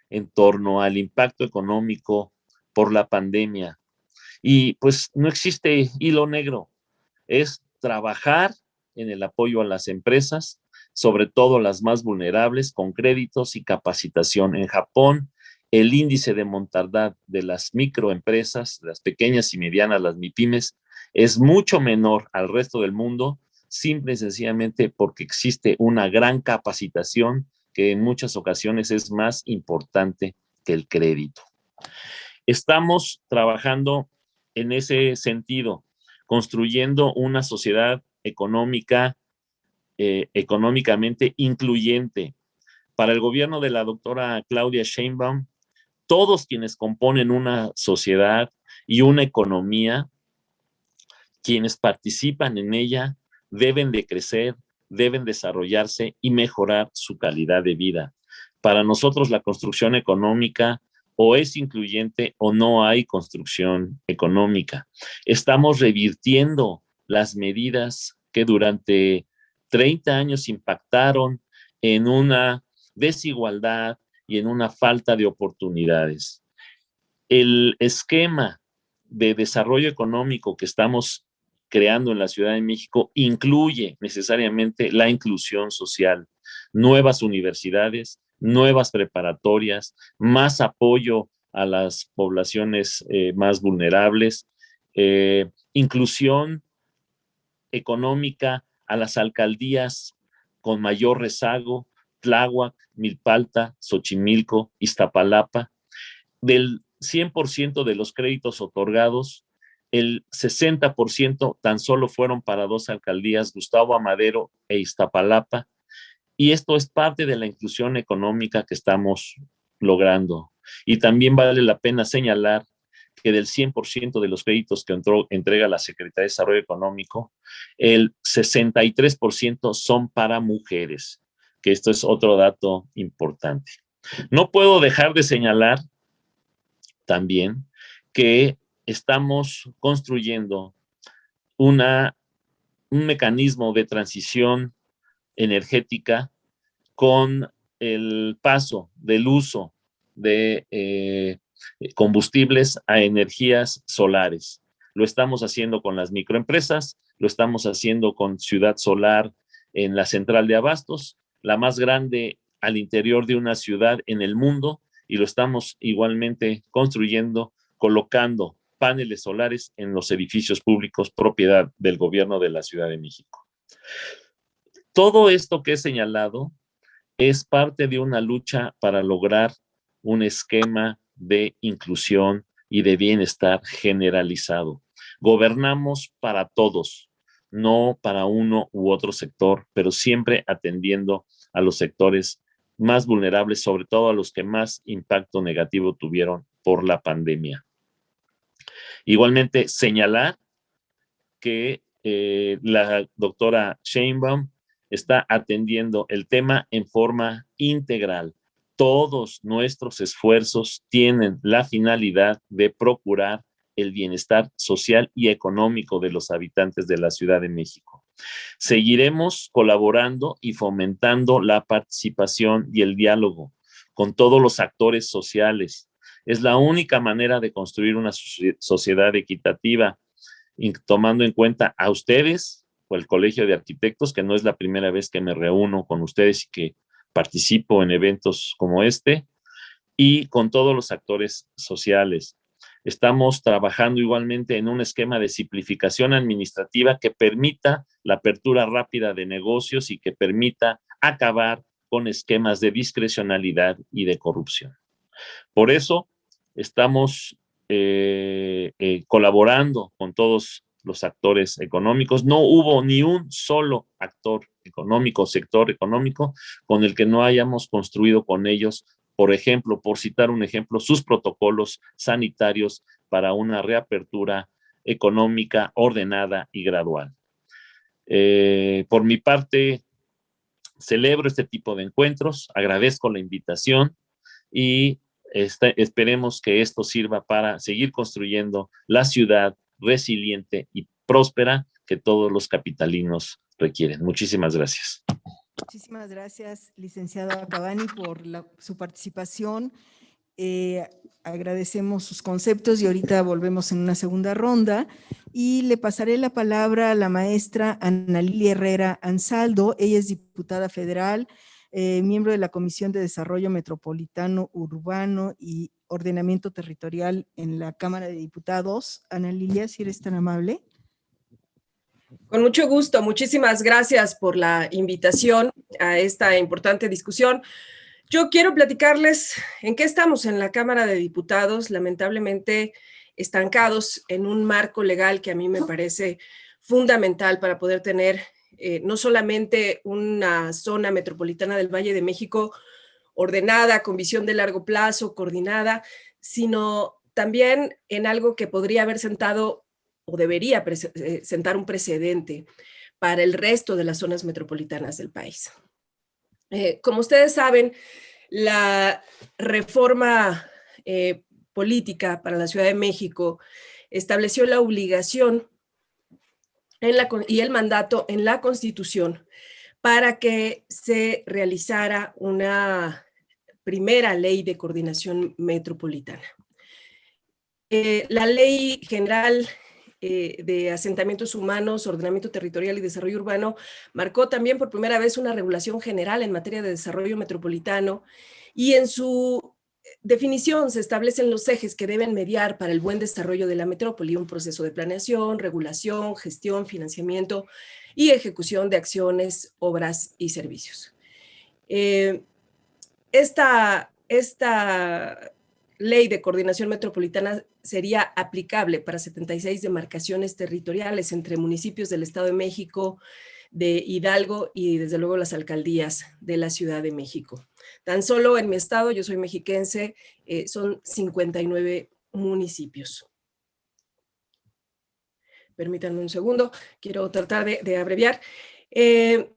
en torno al impacto económico por la pandemia. Y pues no existe hilo negro, es trabajar en el apoyo a las empresas, sobre todo las más vulnerables, con créditos y capacitación. En Japón, el índice de mortandad de las microempresas, las pequeñas y medianas, las MIPYMES, es mucho menor al resto del mundo, simple y sencillamente porque existe una gran capacitación que en muchas ocasiones es más importante que el crédito. Estamos trabajando en ese sentido, construyendo una sociedad económica, económicamente incluyente. Para el gobierno de la doctora Claudia Sheinbaum, todos quienes componen una sociedad y una economía, quienes participan en ella, deben de crecer, deben desarrollarse y mejorar su calidad de vida. Para nosotros la construcción económica o es incluyente o no hay construcción económica. Estamos revirtiendo las medidas que durante 30 años impactaron en una desigualdad y en una falta de oportunidades. El esquema de desarrollo económico que estamos creando en la Ciudad de México incluye necesariamente la inclusión social, nuevas universidades, nuevas preparatorias, más apoyo a las poblaciones más vulnerables, inclusión económica a las alcaldías con mayor rezago, Tláhuac, Milpalta, Xochimilco, Iztapalapa. Del 100% de los créditos otorgados, el 60% tan solo fueron para dos alcaldías, Gustavo Amadero e Iztapalapa, y esto es parte de la inclusión económica que estamos logrando. Y también vale la pena señalar que del 100% de los créditos que entrega la Secretaría de Desarrollo Económico, el 63% son para mujeres, que esto es otro dato importante. No puedo dejar de señalar también que estamos construyendo un mecanismo de transición energética con el paso del uso de combustibles a energías solares. Lo estamos haciendo con las microempresas, lo estamos haciendo con Ciudad Solar en la central de abastos, la más grande al interior de una ciudad en el mundo, y lo estamos igualmente construyendo, colocando paneles solares en los edificios públicos propiedad del gobierno de la Ciudad de México. Todo esto que he señalado es parte de una lucha para lograr un esquema de inclusión y de bienestar generalizado. Gobernamos para todos, no para uno u otro sector, pero siempre atendiendo a los sectores más vulnerables, sobre todo a los que más impacto negativo tuvieron por la pandemia. Igualmente, señalar que la doctora Sheinbaum está atendiendo el tema en forma integral. Todos nuestros esfuerzos tienen la finalidad de procurar el bienestar social y económico de los habitantes de la Ciudad de México. Seguiremos colaborando y fomentando la participación y el diálogo con todos los actores sociales. Es la única manera de construir una sociedad equitativa, tomando en cuenta a ustedes o el Colegio de Arquitectos, que no es la primera vez que me reúno con ustedes y que participo en eventos como este, y con todos los actores sociales. Estamos trabajando igualmente en un esquema de simplificación administrativa que permita la apertura rápida de negocios y que permita acabar con esquemas de discrecionalidad y de corrupción. Por eso estamos colaborando con todos los actores económicos. No hubo ni un solo actor económico, sector económico, con el que no hayamos construido con ellos, por ejemplo, por citar un ejemplo, sus protocolos sanitarios para una reapertura económica ordenada y gradual. Por mi parte, celebro este tipo de encuentros, agradezco la invitación y esperemos que esto sirva para seguir construyendo la ciudad resiliente y próspera que todos los capitalinos requieren. Muchísimas gracias. Muchísimas gracias, licenciado Acabani, por su participación. Agradecemos sus conceptos y ahorita volvemos en una segunda ronda. Y le pasaré la palabra a la maestra Ana Lilia Herrera Ansaldo. Ella es diputada federal, miembro de la Comisión de Desarrollo Metropolitano, Urbano y Ordenamiento Territorial en la Cámara de Diputados. Ana Lilia, si eres tan amable. Con mucho gusto, muchísimas gracias por la invitación a esta importante discusión. Yo quiero platicarles en qué estamos en la Cámara de Diputados, lamentablemente estancados en un marco legal que a mí me parece fundamental para poder tener no solamente una zona metropolitana del Valle de México ordenada, con visión de largo plazo, coordinada, sino también en algo que podría haber sentado o debería sentar un precedente para el resto de las zonas metropolitanas del país. Como ustedes saben, la reforma política para la Ciudad de México estableció la obligación y el mandato en la Constitución para que se realizara una primera ley de coordinación metropolitana. La Ley General de Asentamientos Humanos, Ordenamiento Territorial y Desarrollo Urbano marcó también por primera vez una regulación general en materia de desarrollo metropolitano y en su definición se establecen los ejes que deben mediar para el buen desarrollo de la metrópoli, un proceso de planeación, regulación, gestión, financiamiento y ejecución de acciones, obras y servicios. Esta Ley de Coordinación Metropolitana sería aplicable para 76 demarcaciones territoriales entre municipios del Estado de México, de Hidalgo y desde luego las alcaldías de la Ciudad de México. Tan solo en mi estado, yo soy mexiquense, son 59 municipios. Permítanme un segundo, quiero tratar de abreviar. El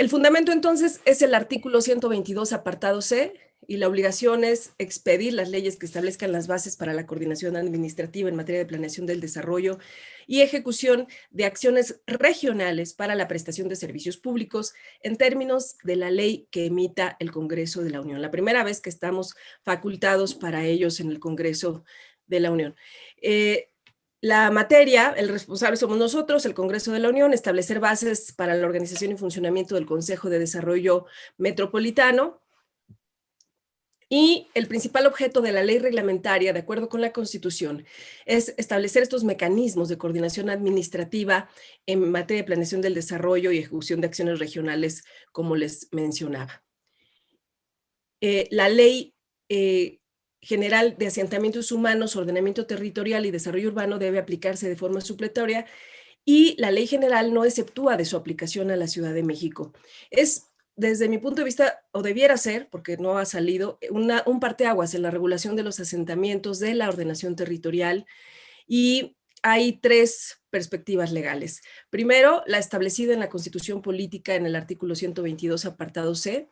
fundamento entonces es el artículo 122 apartado C, y la obligación es expedir las leyes que establezcan las bases para la coordinación administrativa en materia de planeación del desarrollo y ejecución de acciones regionales para la prestación de servicios públicos en términos de la ley que emita el Congreso de la Unión. La primera vez que estamos facultados para ellos en el Congreso de la Unión. La materia, el responsable somos nosotros, el Congreso de la Unión, establecer bases para la organización y funcionamiento del Consejo de Desarrollo Metropolitano. Y el principal objeto de la ley reglamentaria, de acuerdo con la Constitución, es establecer estos mecanismos de coordinación administrativa en materia de planeación del desarrollo y ejecución de acciones regionales, como les mencionaba. La ley General de Asentamientos Humanos, Ordenamiento Territorial y Desarrollo Urbano debe aplicarse de forma supletoria y la Ley General no exceptúa de su aplicación a la Ciudad de México. Es, desde mi punto de vista, o debiera ser, porque no ha salido, un parteaguas en la regulación de los asentamientos, de la ordenación territorial, y hay 3 perspectivas legales. Primero, la establecida en la Constitución Política en el artículo 122, apartado C.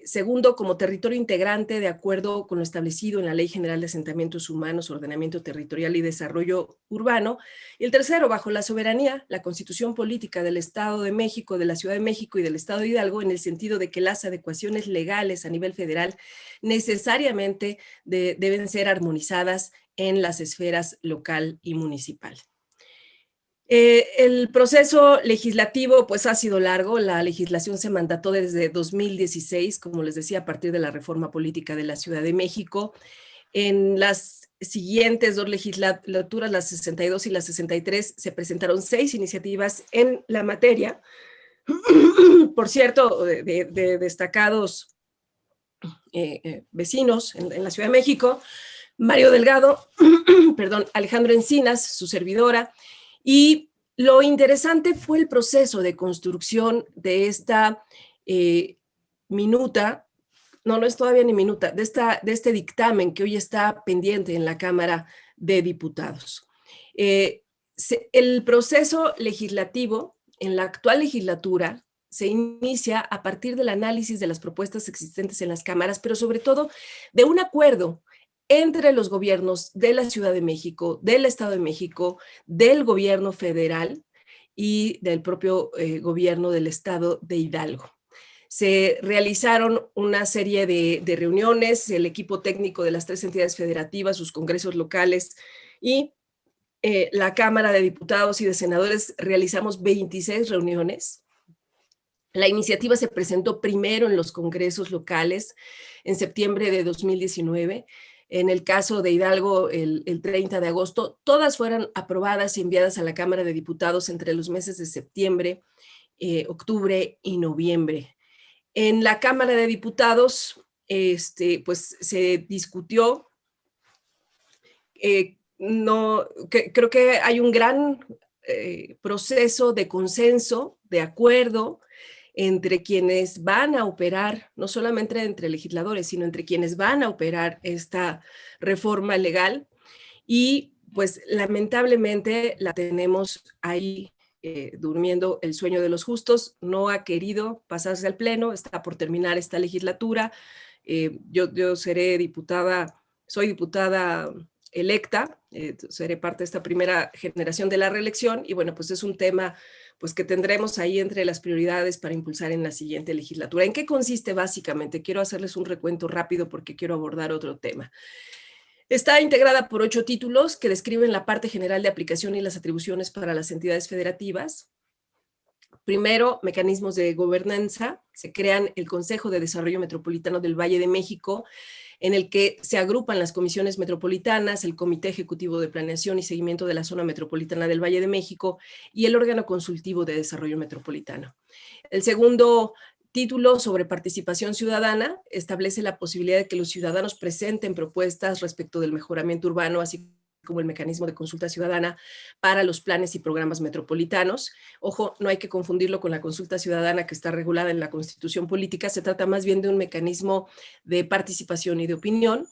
Segundo, como territorio integrante de acuerdo con lo establecido en la Ley General de Asentamientos Humanos, Ordenamiento Territorial y Desarrollo Urbano. Y el tercero, bajo la soberanía, la Constitución Política del Estado de México, de la Ciudad de México y del Estado de Hidalgo, en el sentido de que las adecuaciones legales a nivel federal necesariamente deben ser armonizadas en las esferas local y municipal. El proceso legislativo pues ha sido largo, la legislación se mandató desde 2016, como les decía, a partir de la reforma política de la Ciudad de México. En las siguientes 2 legislaturas, las 62 y las 63, se presentaron 6 iniciativas en la materia, por cierto, de destacados vecinos en la Ciudad de México, Mario Delgado, perdón, Alejandro Encinas, su servidora, y lo interesante fue el proceso de construcción de esta minuta, no es todavía ni minuta, de este dictamen que hoy está pendiente en la Cámara de Diputados. El proceso legislativo en la actual legislatura se inicia a partir del análisis de las propuestas existentes en las cámaras, pero sobre todo de un acuerdo entre los gobiernos de la Ciudad de México, del Estado de México, del gobierno federal y del propio gobierno del Estado de Hidalgo. Se realizaron una serie de reuniones, el equipo técnico de las 3 entidades federativas, sus congresos locales y la Cámara de Diputados y de Senadores realizamos 26 reuniones. La iniciativa se presentó primero en los congresos locales en septiembre de 2019. En el caso de Hidalgo, el 30 de agosto, todas fueron aprobadas y enviadas a la Cámara de Diputados entre los meses de septiembre, octubre y noviembre. En la Cámara de Diputados, pues se discutió, creo que hay un gran proceso de consenso, de acuerdo, entre quienes van a operar, no solamente entre legisladores, sino entre quienes van a operar esta reforma legal, y pues lamentablemente la tenemos ahí durmiendo el sueño de los justos, no ha querido pasarse al pleno, está por terminar esta legislatura. Yo seré diputada, soy diputada electa, seré parte de esta primera generación de la reelección, y bueno, pues es un tema pues que tendremos ahí entre las prioridades para impulsar en la siguiente legislatura. ¿En qué consiste básicamente? Quiero hacerles un recuento rápido porque quiero abordar otro tema. Está integrada por 8 títulos que describen la parte general de aplicación y las atribuciones para las entidades federativas. Primero, mecanismos de gobernanza. Se crean el Consejo de Desarrollo Metropolitano del Valle de México, en el que se agrupan las comisiones metropolitanas, el Comité Ejecutivo de Planeación y Seguimiento de la Zona Metropolitana del Valle de México y el órgano consultivo de desarrollo metropolitano. El segundo título, sobre participación ciudadana, establece la posibilidad de que los ciudadanos presenten propuestas respecto del mejoramiento urbano, así como el mecanismo de consulta ciudadana para los planes y programas metropolitanos. Ojo, no hay que confundirlo con la consulta ciudadana que está regulada en la Constitución Política, se trata más bien de un mecanismo de participación y de opinión.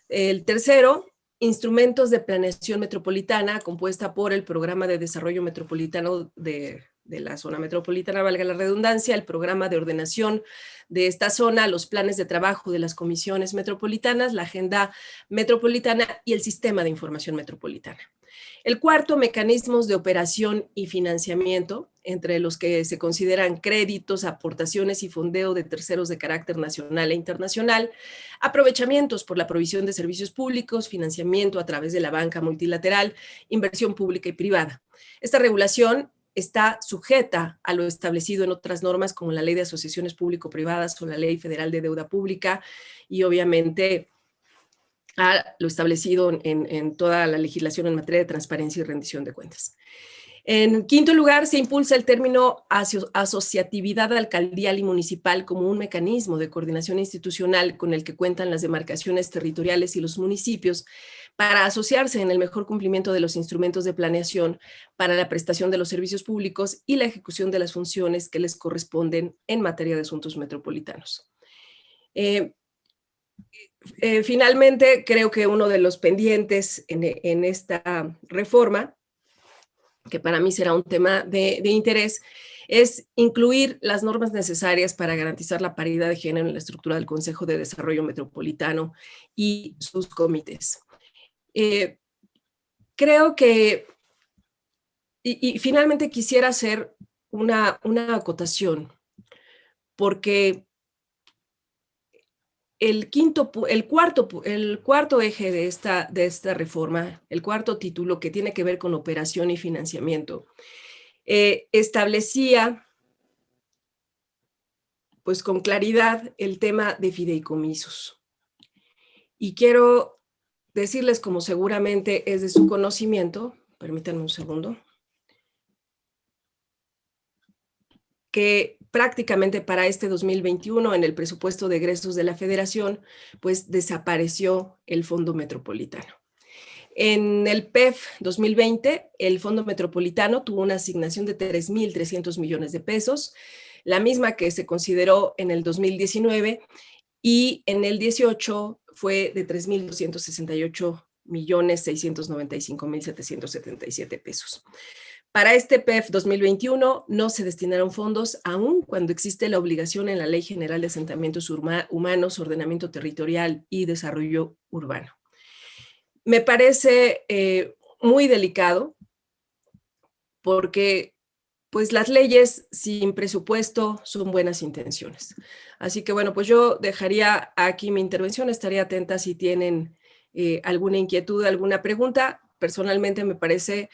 El tercero, instrumentos de planeación metropolitana, compuesta por el Programa de Desarrollo Metropolitano de la zona metropolitana, valga la redundancia, el programa de ordenación de esta zona, los planes de trabajo de las comisiones metropolitanas, la agenda metropolitana y el sistema de información metropolitana. El cuarto, mecanismos de operación y financiamiento, entre los que se consideran créditos, aportaciones y fondeo de terceros de carácter nacional e internacional, aprovechamientos por la provisión de servicios públicos, financiamiento a través de la banca multilateral, inversión pública y privada. Esta regulación está sujeta a lo establecido en otras normas como la Ley de Asociaciones Público-Privadas o la Ley Federal de Deuda Pública y obviamente a lo establecido en toda la legislación en materia de transparencia y rendición de cuentas. En quinto lugar, se impulsa el término asociatividad alcaldial y municipal como un mecanismo de coordinación institucional con el que cuentan las demarcaciones territoriales y los municipios para asociarse en el mejor cumplimiento de los instrumentos de planeación para la prestación de los servicios públicos y la ejecución de las funciones que les corresponden en materia de asuntos metropolitanos. Finalmente, creo que uno de los pendientes en esta reforma, que para mí será un tema de interés, es incluir las normas necesarias para garantizar la paridad de género en la estructura del Consejo de Desarrollo Metropolitano y sus comités. Creo que, y finalmente quisiera hacer una acotación, porque el cuarto eje de esta reforma, el cuarto título, que tiene que ver con operación y financiamiento, establecía pues con claridad el tema de fideicomisos. Y quiero decirles, como seguramente es de su conocimiento, permítanme un segundo, que prácticamente para este 2021, en el presupuesto de egresos de la Federación, pues desapareció el Fondo Metropolitano. En el PEF 2020, el Fondo Metropolitano tuvo una asignación de 3.300 millones de pesos, la misma que se consideró en el 2019, y en el 18 fue de 3.268.695.777 pesos. Para este PEF 2021 no se destinaron fondos, aun cuando existe la obligación en la Ley General de Asentamientos Humanos, Ordenamiento Territorial y Desarrollo Urbano. Me parece muy delicado porque pues las leyes sin presupuesto son buenas intenciones. Así que bueno, pues yo dejaría aquí mi intervención, estaría atenta si tienen alguna inquietud, alguna pregunta. Personalmente me parece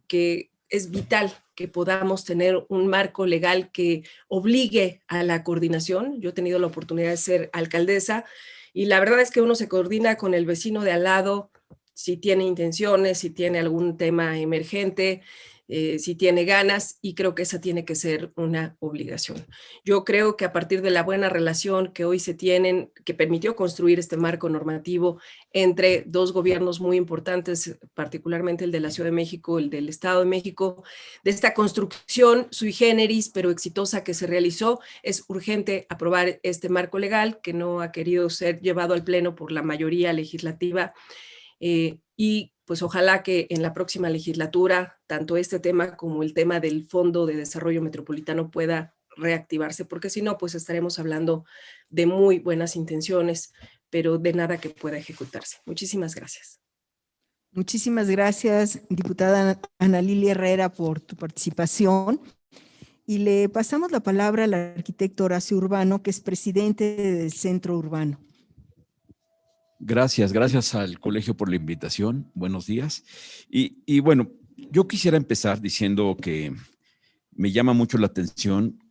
que es vital que podamos tener un marco legal que obligue a la coordinación. Yo he tenido la oportunidad de ser alcaldesa y la verdad es que uno se coordina con el vecino de al lado si tiene intenciones, si tiene algún tema emergente, si tiene ganas, y creo que esa tiene que ser una obligación. Yo creo que a partir de la buena relación que hoy se tienen, que permitió construir este marco normativo entre dos gobiernos muy importantes, particularmente el de la Ciudad de México, el del Estado de México, de esta construcción sui generis, pero exitosa que se realizó, es urgente aprobar este marco legal que no ha querido ser llevado al Pleno por la mayoría legislativa, y pues ojalá que en la próxima legislatura tanto este tema como el tema del Fondo de Desarrollo Metropolitano pueda reactivarse, porque si no, pues estaremos hablando de muy buenas intenciones, pero de nada que pueda ejecutarse. Muchísimas gracias. Muchísimas gracias, diputada Ana Lilia Herrera, por tu participación. Y le pasamos la palabra al arquitecto Horacio Urbano, que es presidente del Centro Urbano. Gracias al colegio por la invitación. Buenos días. Y bueno, yo quisiera empezar diciendo que me llama mucho la atención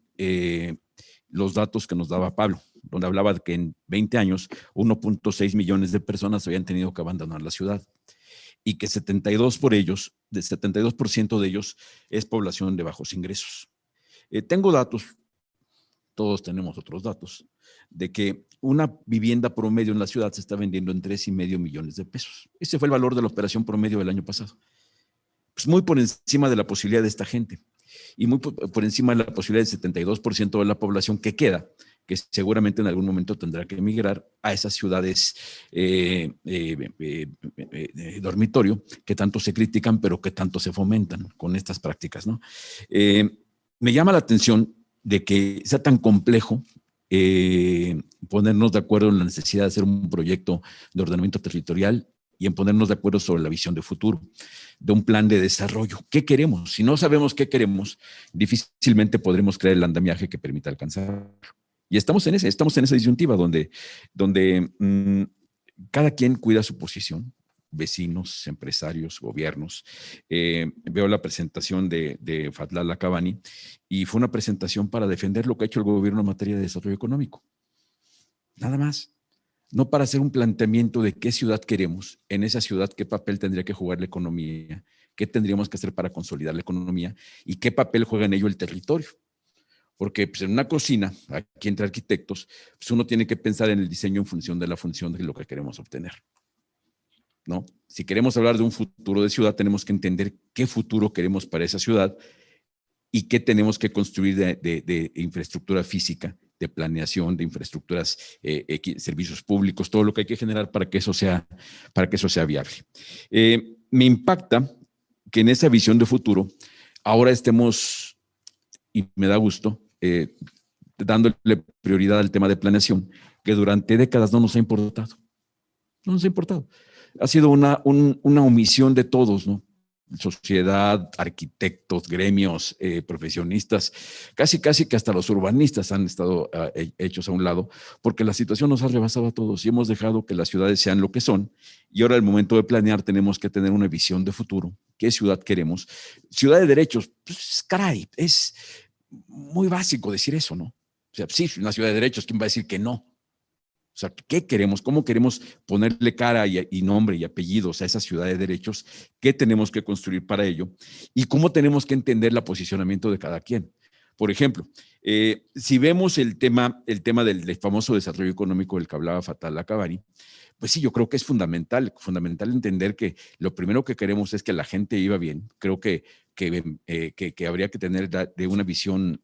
los datos que nos daba Pablo, donde hablaba de que en 20 años 1.6 millones de personas habían tenido que abandonar la ciudad y que 72% de ellos es población de bajos ingresos. Tengo datos, todos tenemos otros datos, de que una vivienda promedio en la ciudad se está vendiendo en 3.5 millones de pesos. Ese fue el valor de la operación promedio del año pasado. Pues muy por encima de la posibilidad de esta gente y muy por encima de la posibilidad del 72% de la población que queda, que seguramente en algún momento tendrá que emigrar a esas ciudades dormitorio que tanto se critican, pero que tanto se fomentan con estas prácticas, ¿no? Me llama la atención de que sea tan complejo ponernos de acuerdo en la necesidad de hacer un proyecto de ordenamiento territorial y en ponernos de acuerdo sobre la visión de futuro, de un plan de desarrollo. ¿Qué queremos? Si no sabemos qué queremos, difícilmente podremos crear el andamiaje que permita alcanzarlo. Y estamos en esa disyuntiva donde cada quien cuida su posición, vecinos, empresarios, gobiernos. Veo la presentación de Fadlala Cavani y fue una presentación para defender lo que ha hecho el gobierno en materia de desarrollo económico. Nada más. no para hacer un planteamiento de qué ciudad queremos, en esa ciudad qué papel tendría que jugar la economía, qué tendríamos que hacer para consolidar la economía y qué papel juega en ello el territorio. Porque pues, en una cocina, aquí entre arquitectos, pues uno tiene que pensar en el diseño en función de la función de lo que queremos obtener, ¿no? Si queremos hablar de un futuro de ciudad, tenemos que entender qué futuro queremos para esa ciudad y qué tenemos que construir de infraestructura física, de planeación, de infraestructuras, servicios públicos, todo lo que hay que generar para que eso sea viable. Me impacta que en esa visión de futuro ahora estemos, y me da gusto, dándole prioridad al tema de planeación, que durante décadas no nos ha importado. No nos ha importado. Ha sido una omisión de todos, ¿no? Sociedad, arquitectos, gremios, profesionistas, casi que hasta los urbanistas han estado hechos a un lado, porque la situación nos ha rebasado a todos y hemos dejado que las ciudades sean lo que son. Y ahora, al momento de planear, tenemos que tener una visión de futuro. ¿Qué ciudad queremos? Ciudad de derechos, pues caray, es muy básico decir eso, ¿no? O sea, sí, una ciudad de derechos, ¿quién va a decir que no? O sea, ¿qué queremos? ¿Cómo queremos ponerle cara y nombre y apellidos a esa ciudad de derechos? ¿Qué tenemos que construir para ello? ¿Y cómo tenemos que entender el posicionamiento de cada quien? Por ejemplo, si vemos el tema del famoso desarrollo económico del que hablaba Fatal Akabari, pues sí, yo creo que es fundamental entender que lo primero que queremos es que la gente viva bien. Creo que habría que tener de una visión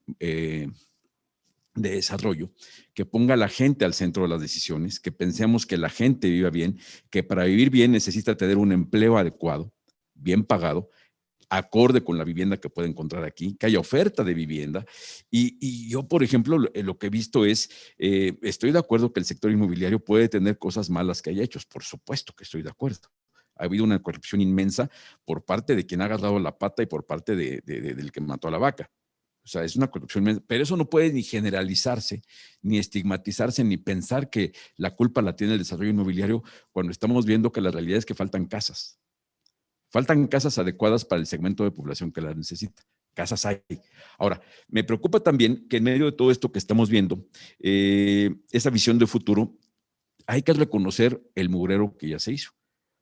de desarrollo, que ponga a la gente al centro de las decisiones, que pensemos que la gente viva bien, que para vivir bien necesita tener un empleo adecuado, bien pagado, acorde con la vivienda que puede encontrar aquí, que haya oferta de vivienda. Y yo, por ejemplo, lo que he visto es, estoy de acuerdo que el sector inmobiliario puede tener cosas malas que haya hechos, por supuesto que estoy de acuerdo. Ha habido una corrupción inmensa por parte de quien ha agarrado la pata y por parte del que mató a la vaca. O sea, es una corrupción, pero eso no puede ni generalizarse, ni estigmatizarse, ni pensar que la culpa la tiene el desarrollo inmobiliario cuando estamos viendo que la realidad es que faltan casas. Faltan casas adecuadas para el segmento de población que las necesita. Casas hay. Ahora, me preocupa también que en medio de todo esto que estamos viendo, esa visión de futuro, hay que reconocer el mugrero que ya se hizo.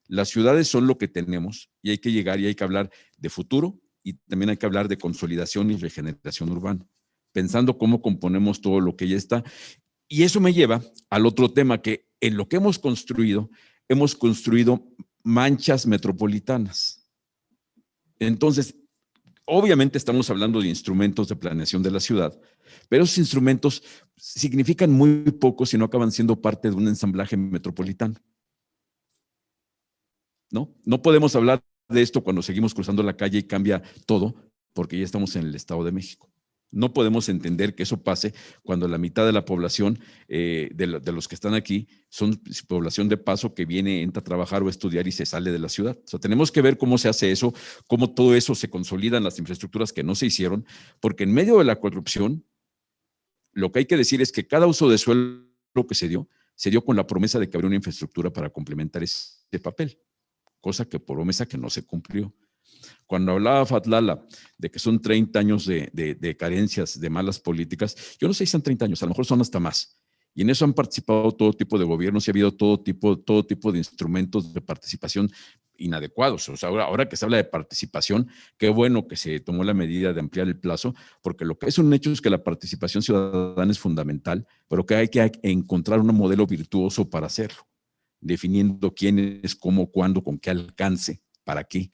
Las ciudades son lo que tenemos y hay que llegar y hay que hablar de futuro, y también hay que hablar de consolidación y regeneración urbana, pensando cómo componemos todo lo que ya está. Y eso me lleva al otro tema, que en lo que hemos construido manchas metropolitanas. Entonces, obviamente estamos hablando de instrumentos de planeación de la ciudad, pero esos instrumentos significan muy poco si no acaban siendo parte de un ensamblaje metropolitano. No podemos hablar de esto cuando seguimos cruzando la calle y cambia todo, porque ya estamos en el Estado de México. No podemos entender que eso pase cuando la mitad de la población de los que están aquí son población de paso que viene, entra a trabajar o a estudiar y se sale de la ciudad. O sea, tenemos que ver cómo se hace eso, cómo todo eso se consolida en las infraestructuras que no se hicieron, porque en medio de la corrupción, lo que hay que decir es que cada uso de suelo que se dio con la promesa de que habría una infraestructura para complementar ese papel, cosa que promesa que no se cumplió. Cuando hablaba Fatlala de que son 30 años de carencias, de malas políticas, yo no sé si son 30 años, a lo mejor son hasta más. Y en eso han participado todo tipo de gobiernos y ha habido todo tipo de instrumentos de participación inadecuados. O sea, ahora que se habla de participación, qué bueno que se tomó la medida de ampliar el plazo, porque lo que es un hecho es que la participación ciudadana es fundamental, pero que hay que encontrar un modelo virtuoso para hacerlo, definiendo quién es, cómo, cuándo, con qué alcance, para qué.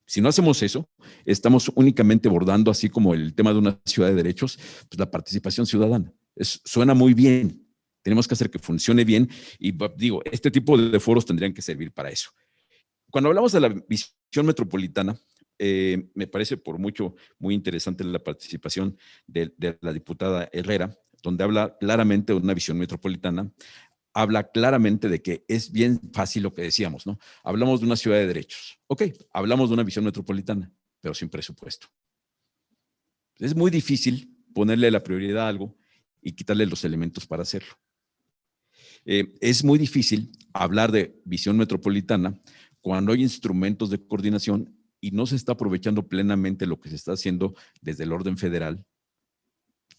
Si no hacemos eso, estamos únicamente abordando, así como el tema de una ciudad de derechos, pues la participación ciudadana. Suena muy bien, tenemos que hacer que funcione bien y digo, este tipo de foros tendrían que servir para eso. Cuando hablamos de la visión metropolitana, me parece por mucho muy interesante la participación de la diputada Herrera, donde habla claramente de una visión metropolitana. Habla claramente de que es bien fácil lo que decíamos, ¿no? Hablamos de una ciudad de derechos. Ok, hablamos de una visión metropolitana, pero sin presupuesto. Es muy difícil ponerle la prioridad a algo y quitarle los elementos para hacerlo. Es muy difícil hablar de visión metropolitana cuando hay instrumentos de coordinación y no se está aprovechando plenamente lo que se está haciendo desde el orden federal,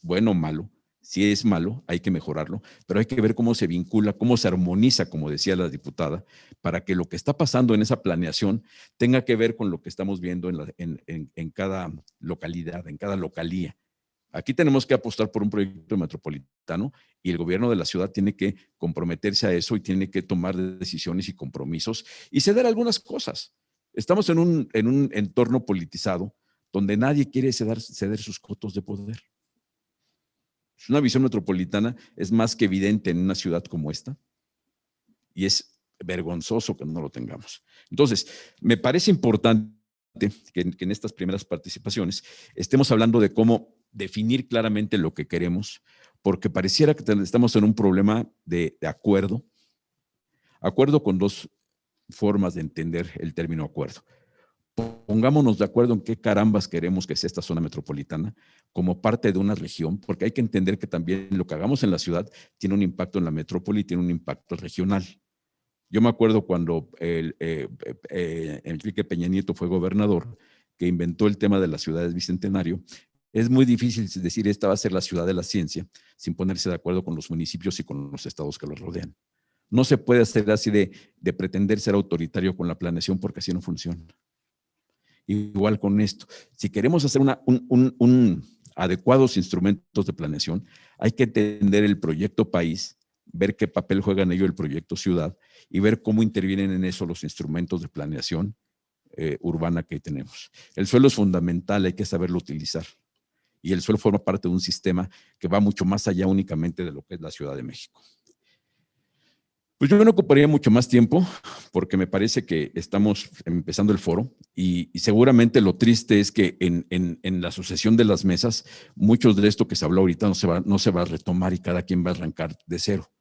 bueno o malo, Si es malo, hay que mejorarlo, pero hay que ver cómo se vincula, cómo se armoniza, como decía la diputada, para que lo que está pasando en esa planeación tenga que ver con lo que estamos viendo en cada localidad, en cada localía. Aquí tenemos que apostar por un proyecto metropolitano y el gobierno de la ciudad tiene que comprometerse a eso y tiene que tomar decisiones y compromisos y ceder algunas cosas. Estamos en un entorno politizado donde nadie quiere ceder sus cotos de poder. Una visión metropolitana es más que evidente en una ciudad como esta y es vergonzoso que no lo tengamos. Entonces, me parece importante que en estas primeras participaciones estemos hablando de cómo definir claramente lo que queremos, porque pareciera que estamos en un problema de acuerdo con dos formas de entender el término acuerdo. Pongámonos de acuerdo en qué carambas queremos que sea esta zona metropolitana como parte de una región, porque hay que entender que también lo que hagamos en la ciudad tiene un impacto en la metrópoli y tiene un impacto regional. Yo me acuerdo cuando Enrique Peña Nieto fue gobernador, que inventó el tema de las ciudades bicentenario. Es muy difícil decir esta va a ser la ciudad de la ciencia sin ponerse de acuerdo con los municipios y con los estados que los rodean. No se puede hacer así de pretender ser autoritario con la planeación porque así no funciona. Igual con esto. Si queremos hacer adecuados instrumentos de planeación, hay que entender el proyecto país, ver qué papel juega en ello el proyecto ciudad y ver cómo intervienen en eso los instrumentos de planeación urbana que tenemos. El suelo es fundamental, hay que saberlo utilizar. Y el suelo forma parte de un sistema que va mucho más allá únicamente de lo que es la Ciudad de México. Pues yo no ocuparía mucho más tiempo porque me parece que estamos empezando el foro y seguramente lo triste es que en la sucesión de las mesas, muchos de esto que se habló ahorita no se va a retomar y cada quien va a arrancar de cero.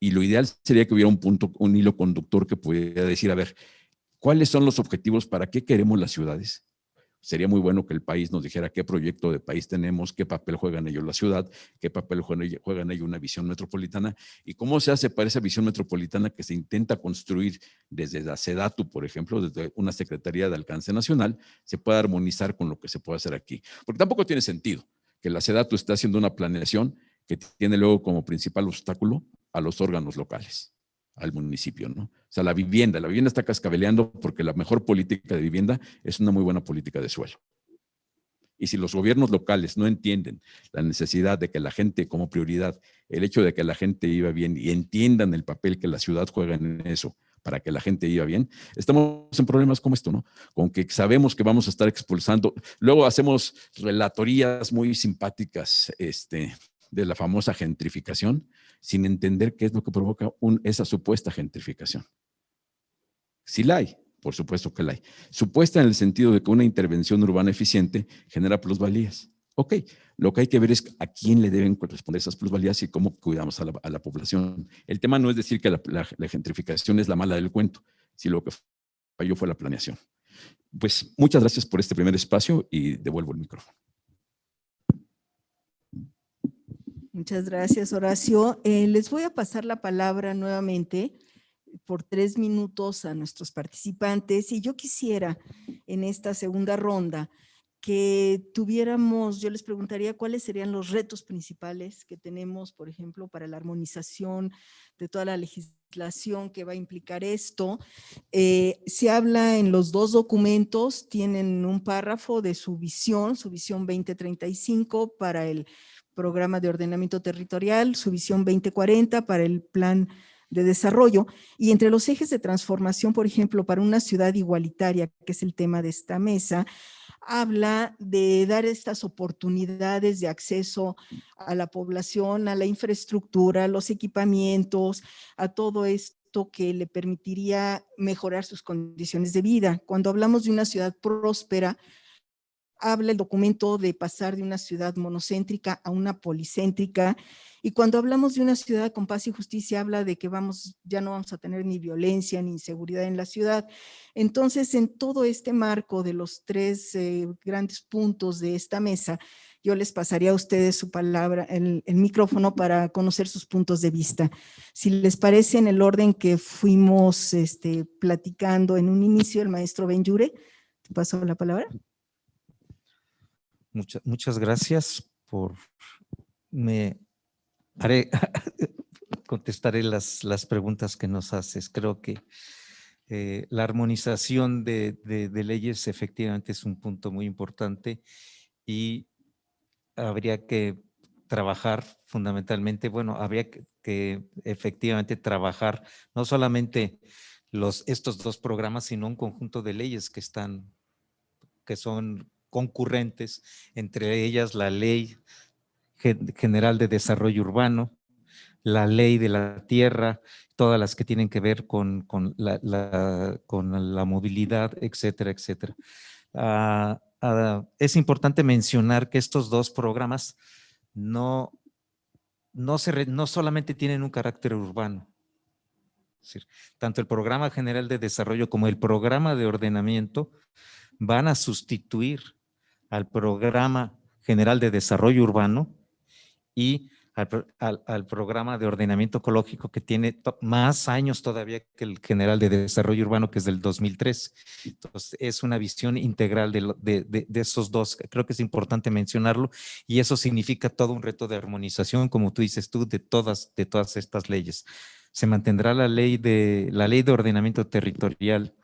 Y lo ideal sería que hubiera un hilo conductor que pudiera decir, a ver, ¿cuáles son los objetivos? ¿Para qué queremos las ciudades? Sería muy bueno que el país nos dijera qué proyecto de país tenemos, qué papel juega en ello la ciudad, qué papel juega en ello una visión metropolitana y cómo se hace para esa visión metropolitana que se intenta construir desde la SEDATU, por ejemplo, desde una Secretaría de Alcance Nacional, se pueda armonizar con lo que se puede hacer aquí. Porque tampoco tiene sentido que la SEDATU esté haciendo una planeación que tiene luego como principal obstáculo a los órganos locales, al municipio, ¿no? O sea, la vivienda está cascabeleando porque la mejor política de vivienda es una muy buena política de suelo. Y si los gobiernos locales no entienden la necesidad de que la gente como prioridad, el hecho de que la gente viva bien y entiendan el papel que la ciudad juega en eso para que la gente viva bien, estamos en problemas como esto, ¿no? Con que sabemos que vamos a estar expulsando. Luego hacemos relatorías muy simpáticas, de la famosa gentrificación, sin entender qué es lo que provoca esa supuesta gentrificación. Sí la hay, por supuesto que la hay. Supuesta en el sentido de que una intervención urbana eficiente genera plusvalías. Ok, lo que hay que ver es a quién le deben corresponder esas plusvalías y cómo cuidamos a la población. El tema no es decir que la gentrificación es la mala del cuento, si lo que falló fue la planeación. Pues muchas gracias por este primer espacio y devuelvo el micrófono. Muchas gracias, Horacio. Les voy a pasar la palabra nuevamente por 3 minutos a nuestros participantes y yo quisiera en esta segunda ronda que tuviéramos, yo les preguntaría cuáles serían los retos principales que tenemos, por ejemplo, para la armonización de toda la legislación que va a implicar esto. Se habla en los 2 documentos, tienen un párrafo de su visión 2035 para el Programa de Ordenamiento Territorial, su visión 2040 para el Plan de Desarrollo, y entre los ejes de transformación, por ejemplo, para una ciudad igualitaria, que es el tema de esta mesa, habla de dar estas oportunidades de acceso a la población, a la infraestructura, a los equipamientos, a todo esto que le permitiría mejorar sus condiciones de vida. Cuando hablamos de una ciudad próspera, habla el documento de pasar de una ciudad monocéntrica a una policéntrica, y cuando hablamos de una ciudad con paz y justicia, habla de que ya no vamos a tener ni violencia ni inseguridad en la ciudad. Entonces, en todo este marco de los 3 grandes puntos de esta mesa, yo les pasaría a ustedes su palabra, el micrófono para conocer sus puntos de vista. Si les parece, en el orden que fuimos platicando en un inicio, el maestro Benjure, te paso la palabra. Muchas gracias Contestaré las preguntas que nos haces. Creo que la armonización de leyes efectivamente es un punto muy importante y habría que trabajar fundamentalmente, bueno, habría que efectivamente trabajar no solamente estos dos programas, sino un conjunto de leyes que son concurrentes, entre ellas la Ley General de Desarrollo Urbano, la Ley de la Tierra, todas las que tienen que ver con la movilidad, etcétera, etcétera. Es importante mencionar que estos dos programas no solamente tienen un carácter urbano. Es decir, tanto el Programa General de Desarrollo como el Programa de Ordenamiento van a sustituir al Programa General de Desarrollo Urbano y al Programa de Ordenamiento Ecológico, que tiene más años todavía que el General de Desarrollo Urbano, que es del 2003. Entonces, es una visión integral de esos dos. Creo que es importante mencionarlo, y eso significa todo un reto de armonización, como tú dices tú, de todas estas leyes. Se mantendrá la ley de ordenamiento territorial,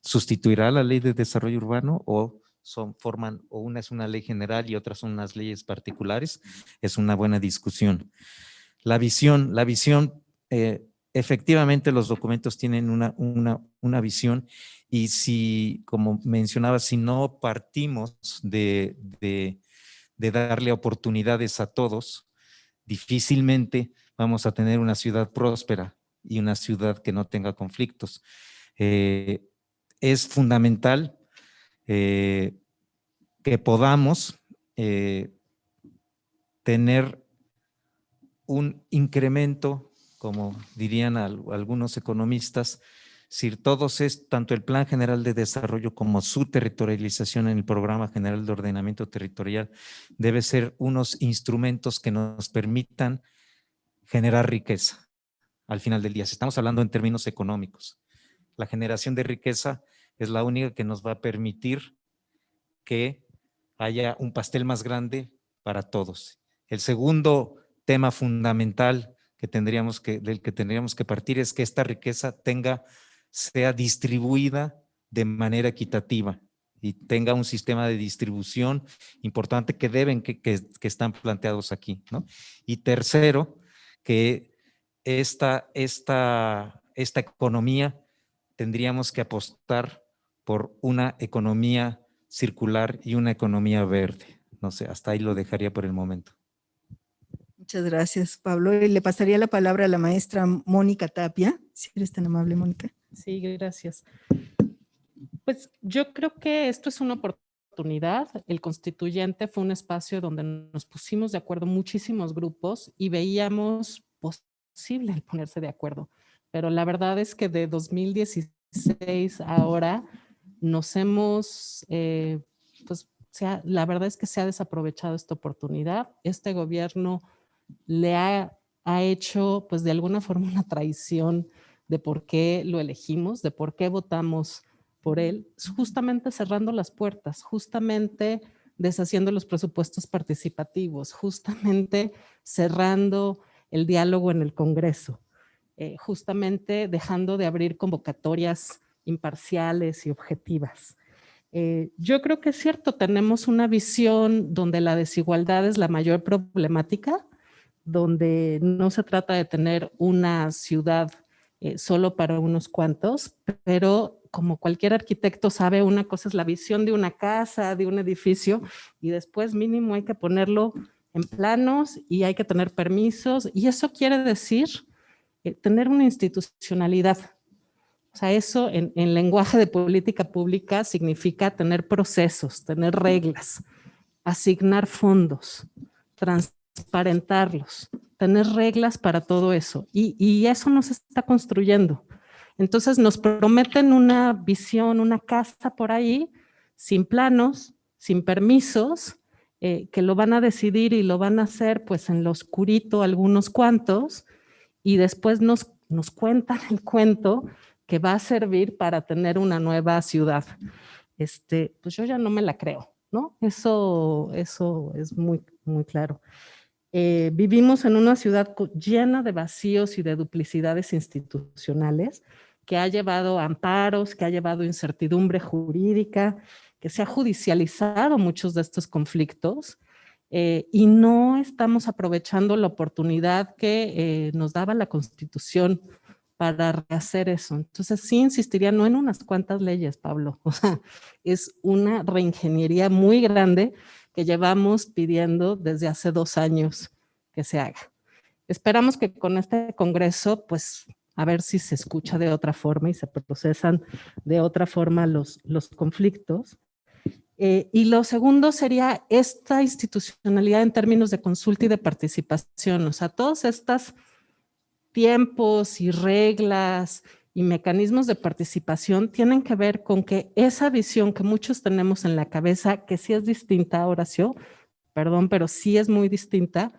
sustituirá la ley de desarrollo urbano, o una es una ley general y otras son unas leyes particulares. Es una buena discusión. La visión, efectivamente los documentos tienen una visión, y si, como mencionaba, si no partimos de darle oportunidades a todos, difícilmente vamos a tener una ciudad próspera y una ciudad que no tenga conflictos. Es fundamental que podamos tener un incremento, como dirían algunos economistas, si tanto el Plan General de Desarrollo como su territorialización en el Programa General de Ordenamiento Territorial debe ser unos instrumentos que nos permitan generar riqueza. Al final del día, si estamos hablando en términos económicos, la generación de riqueza es la única que nos va a permitir que haya un pastel más grande para todos. El segundo tema fundamental del que tendríamos que partir es que esta riqueza sea distribuida de manera equitativa y tenga un sistema de distribución importante que están planteados aquí, ¿no? Y tercero, que esta economía tendríamos que apostar por una economía circular y una economía verde. No sé, hasta ahí lo dejaría por el momento. Muchas gracias, Pablo. Y le pasaría la palabra a la maestra Mónica Tapia, si eres tan amable, Mónica. Sí, gracias. Pues yo creo que esto es una oportunidad. El constituyente fue un espacio donde nos pusimos de acuerdo muchísimos grupos y veíamos posible el ponerse de acuerdo. Pero la verdad es que de 2016 a ahora nos hemos, la verdad es que se ha desaprovechado esta oportunidad. Este gobierno le ha hecho, pues de alguna forma, una traición de por qué lo elegimos, de por qué votamos por él, justamente cerrando las puertas, justamente deshaciendo los presupuestos participativos, justamente cerrando el diálogo en el Congreso, justamente dejando de abrir convocatorias imparciales y objetivas. Yo creo que es cierto, tenemos una visión donde la desigualdad es la mayor problemática, donde no se trata de tener una ciudad solo para unos cuantos, pero como cualquier arquitecto sabe, una cosa es la visión de una casa, de un edificio, y después mínimo hay que ponerlo en planos y hay que tener permisos, y eso quiere decir tener una institucionalidad. O sea, eso en lenguaje de política pública significa tener procesos, tener reglas, asignar fondos, transparentarlos, tener reglas para todo eso. Y eso no se está construyendo. Entonces nos prometen una visión, una casa por ahí, sin planos, sin permisos, que lo van a decidir y lo van a hacer pues en lo oscurito algunos cuantos, y después nos cuentan el cuento que va a servir para tener una nueva ciudad. Pues yo ya no me la creo, ¿no? Eso es muy, muy claro. Vivimos en una ciudad llena de vacíos y de duplicidades institucionales, que ha llevado a amparos, que ha llevado a incertidumbre jurídica, que se ha judicializado muchos de estos conflictos, y no estamos aprovechando la oportunidad que nos daba la Constitución para rehacer eso. Entonces sí insistiría no en unas cuantas leyes, Pablo, o sea, es una reingeniería muy grande que llevamos pidiendo desde hace 2 años que se haga. Esperamos que con este congreso, pues, a ver si se escucha de otra forma y se procesan de otra forma los conflictos. Y lo segundo sería esta institucionalidad en términos de consulta y de participación, o sea, todos estos tiempos y reglas y mecanismos de participación tienen que ver con que esa visión que muchos tenemos en la cabeza, que sí es distinta, Horacio, perdón, pero sí es muy distinta,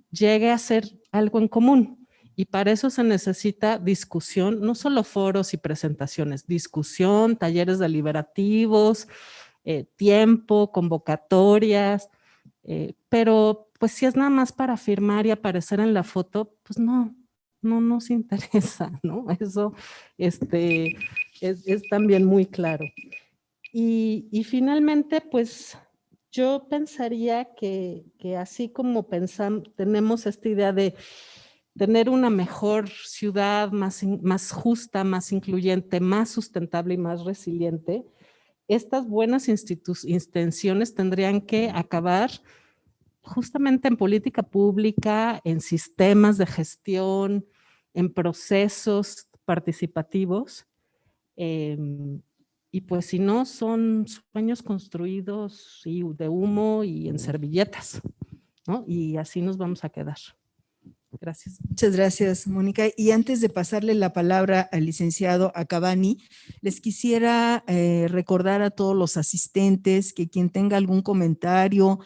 llegue a ser algo en común. Y para eso se necesita discusión, no solo foros y presentaciones, discusión, talleres deliberativos, tiempo, convocatorias, pero pues si es nada más para firmar y aparecer en la foto, pues no nos interesa, ¿no? Eso es también muy claro. Y finalmente, pues yo pensaría que así como tenemos esta idea de tener una mejor ciudad, más justa, más incluyente, más sustentable y más resiliente, estas buenas intenciones tendrían que acabar justamente en política pública, en sistemas de gestión, en procesos participativos. Y pues si no, son sueños construidos de humo y en servilletas, ¿no? Y así nos vamos a quedar. Gracias. Muchas gracias, Mónica. Y antes de pasarle la palabra al licenciado Acabani, les quisiera recordar a todos los asistentes que quien tenga algún comentario,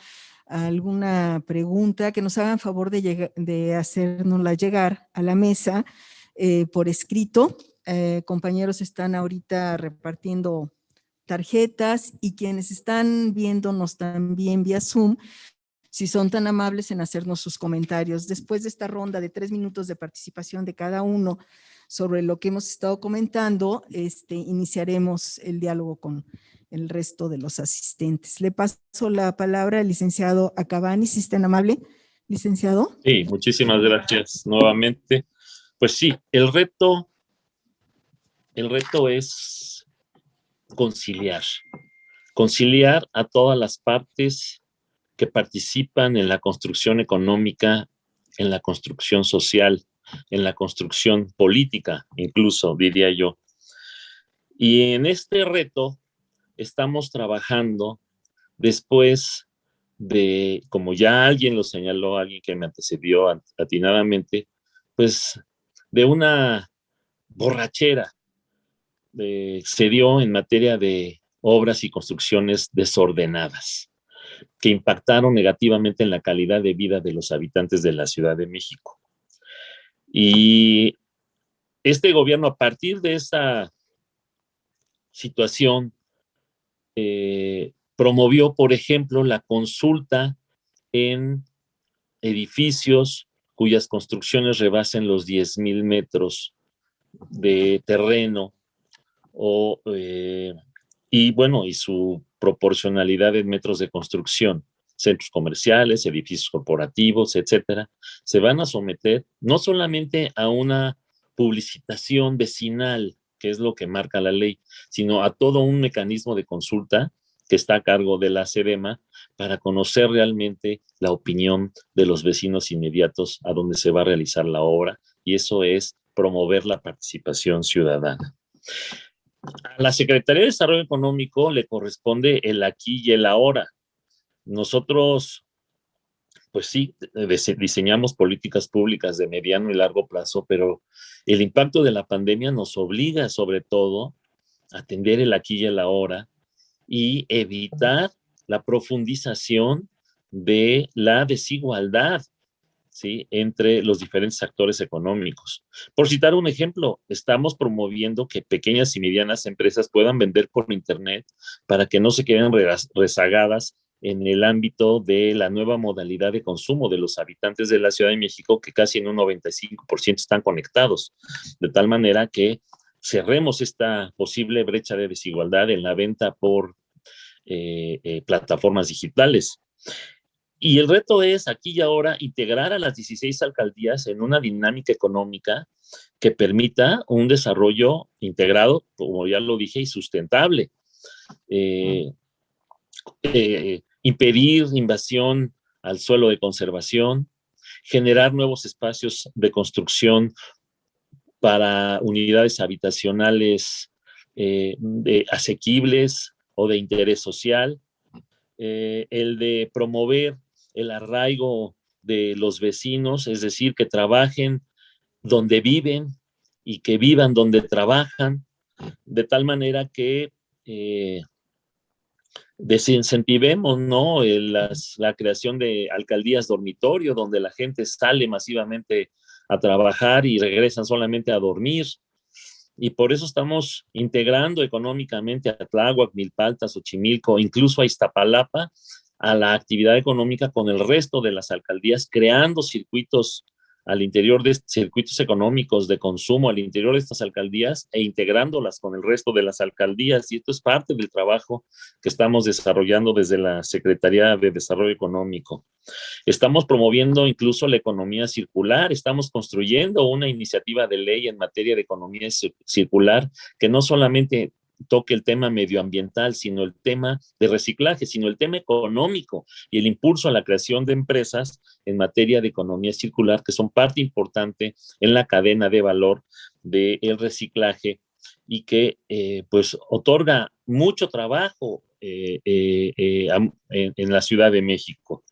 alguna pregunta, que nos hagan favor de hacérnosla llegar a la mesa por escrito. Compañeros están ahorita repartiendo tarjetas y quienes están viéndonos también vía Zoom, si son tan amables en hacernos sus comentarios. Después de esta ronda de 3 minutos de participación de cada uno sobre lo que hemos estado comentando, iniciaremos el diálogo con el resto de los asistentes. Le paso la palabra al licenciado Acabani, si es tan amable, licenciado. Sí, muchísimas gracias nuevamente. Pues sí, el reto es conciliar a todas las partes que participan en la construcción económica, en la construcción social, en la construcción política, incluso, diría yo. Y en este reto estamos trabajando después de, como ya alguien lo señaló, alguien que me antecedió atinadamente, pues de una borrachera se dio en materia de obras y construcciones desordenadas que impactaron negativamente en la calidad de vida de los habitantes de la Ciudad de México. Y este gobierno, a partir de esa situación, promovió, por ejemplo, la consulta en edificios cuyas construcciones rebasen los 10,000 metros de terreno y bueno, y su proporcionalidad en metros de construcción, centros comerciales, edificios corporativos, etcétera, se van a someter no solamente a una publicitación vecinal, que es lo que marca la ley, sino a todo un mecanismo de consulta que está a cargo de la SEDEMA para conocer realmente la opinión de los vecinos inmediatos a donde se va a realizar la obra, y eso es promover la participación ciudadana. A la Secretaría de Desarrollo Económico le corresponde el aquí y el ahora. Nosotros, pues sí, diseñamos políticas públicas de mediano y largo plazo, pero el impacto de la pandemia nos obliga sobre todo a atender el aquí y el ahora y evitar la profundización de la desigualdad, ¿sí?, entre los diferentes actores económicos. Por citar un ejemplo, estamos promoviendo que pequeñas y medianas empresas puedan vender por internet para que no se queden rezagadas en el ámbito de la nueva modalidad de consumo de los habitantes de la Ciudad de México, que casi en un 95% están conectados, de tal manera que cerremos esta posible brecha de desigualdad en la venta por plataformas digitales. Y el reto es aquí y ahora integrar a las 16 alcaldías en una dinámica económica que permita un desarrollo integrado, como ya lo dije, y sustentable. Impedir invasión al suelo de conservación, generar nuevos espacios de construcción para unidades habitacionales asequibles o de interés social, el de promover el arraigo de los vecinos, es decir, que trabajen donde viven y que vivan donde trabajan, de tal manera que desincentivemos, ¿no? La creación de alcaldías dormitorio, donde la gente sale masivamente a trabajar y regresan solamente a dormir. Y por eso estamos integrando económicamente a Tláhuac, Milpalta, Xochimilco, incluso a Iztapalapa, a la actividad económica con el resto de las alcaldías, creando circuitos al interior de circuitos económicos de consumo al interior de estas alcaldías e integrándolas con el resto de las alcaldías. Y esto es parte del trabajo que estamos desarrollando desde la Secretaría de Desarrollo Económico. Estamos promoviendo incluso la economía circular, estamos construyendo una iniciativa de ley en materia de economía circular que no solamente toque el tema medioambiental, sino el tema de reciclaje, sino el tema económico y el impulso a la creación de empresas en materia de economía circular, que son parte importante en la cadena de valor del reciclaje y que pues otorga mucho trabajo en la Ciudad de México.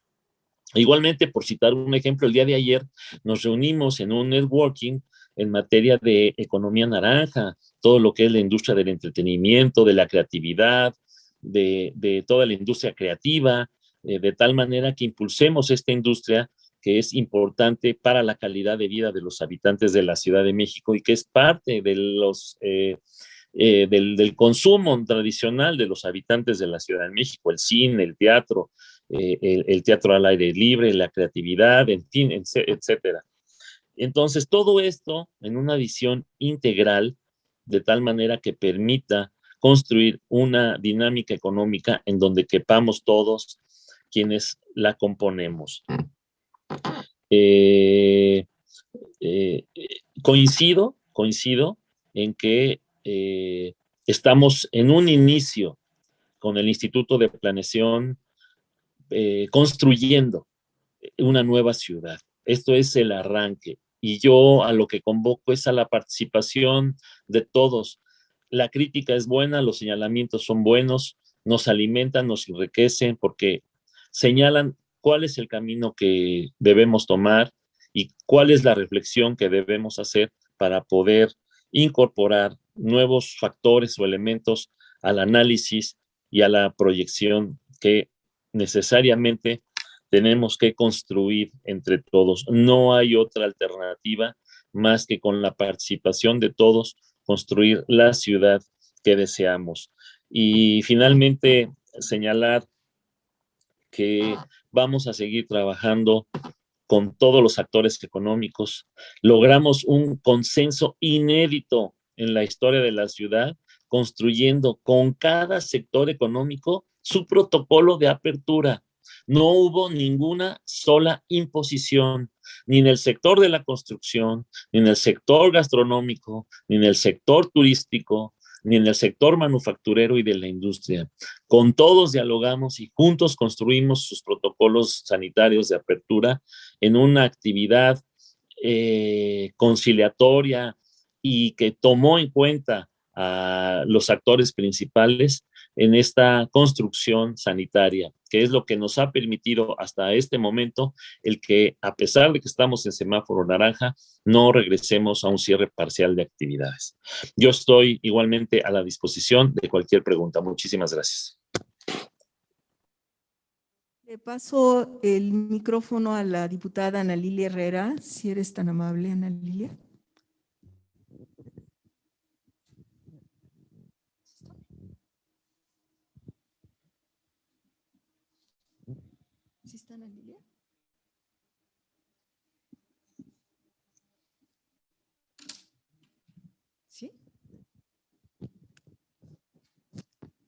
Igualmente, por citar un ejemplo, el día de ayer nos reunimos en un networking en materia de economía naranja, todo lo que es la industria del entretenimiento, de la creatividad, de toda la industria creativa, de tal manera que impulsemos esta industria que es importante para la calidad de vida de los habitantes de la Ciudad de México y que es parte de del consumo tradicional de los habitantes de la Ciudad de México, el cine, el teatro, el teatro al aire libre, la creatividad, en fin, etcétera. Entonces, todo esto en una visión integral, de tal manera que permita construir una dinámica económica en donde quepamos todos quienes la componemos. Coincido en que estamos en un inicio con el Instituto de Planeación construyendo una nueva ciudad. Esto es el arranque. Y yo a lo que convoco es a la participación de todos. La crítica es buena, los señalamientos son buenos, nos alimentan, nos enriquecen porque señalan cuál es el camino que debemos tomar y cuál es la reflexión que debemos hacer para poder incorporar nuevos factores o elementos al análisis y a la proyección que necesariamente tenemos que construir entre todos. No hay otra alternativa más que con la participación de todos construir la ciudad que deseamos. Y finalmente señalar que vamos a seguir trabajando con todos los actores económicos. Logramos un consenso inédito en la historia de la ciudad, construyendo con cada sector económico su protocolo de apertura. No hubo ninguna sola imposición, ni en el sector de la construcción, ni en el sector gastronómico, ni en el sector turístico, ni en el sector manufacturero y de la industria. Con todos dialogamos y juntos construimos sus protocolos sanitarios de apertura en una actividad conciliatoria y que tomó en cuenta a los actores principales en esta construcción sanitaria, que es lo que nos ha permitido hasta este momento el que, a pesar de que estamos en semáforo naranja, no regresemos a un cierre parcial de actividades. Yo estoy igualmente a la disposición de cualquier pregunta. Muchísimas gracias. Le paso el micrófono a la diputada Ana Lilia Herrera, si eres tan amable, Ana Lilia. ¿Sí está Ana Lilia? ¿Sí?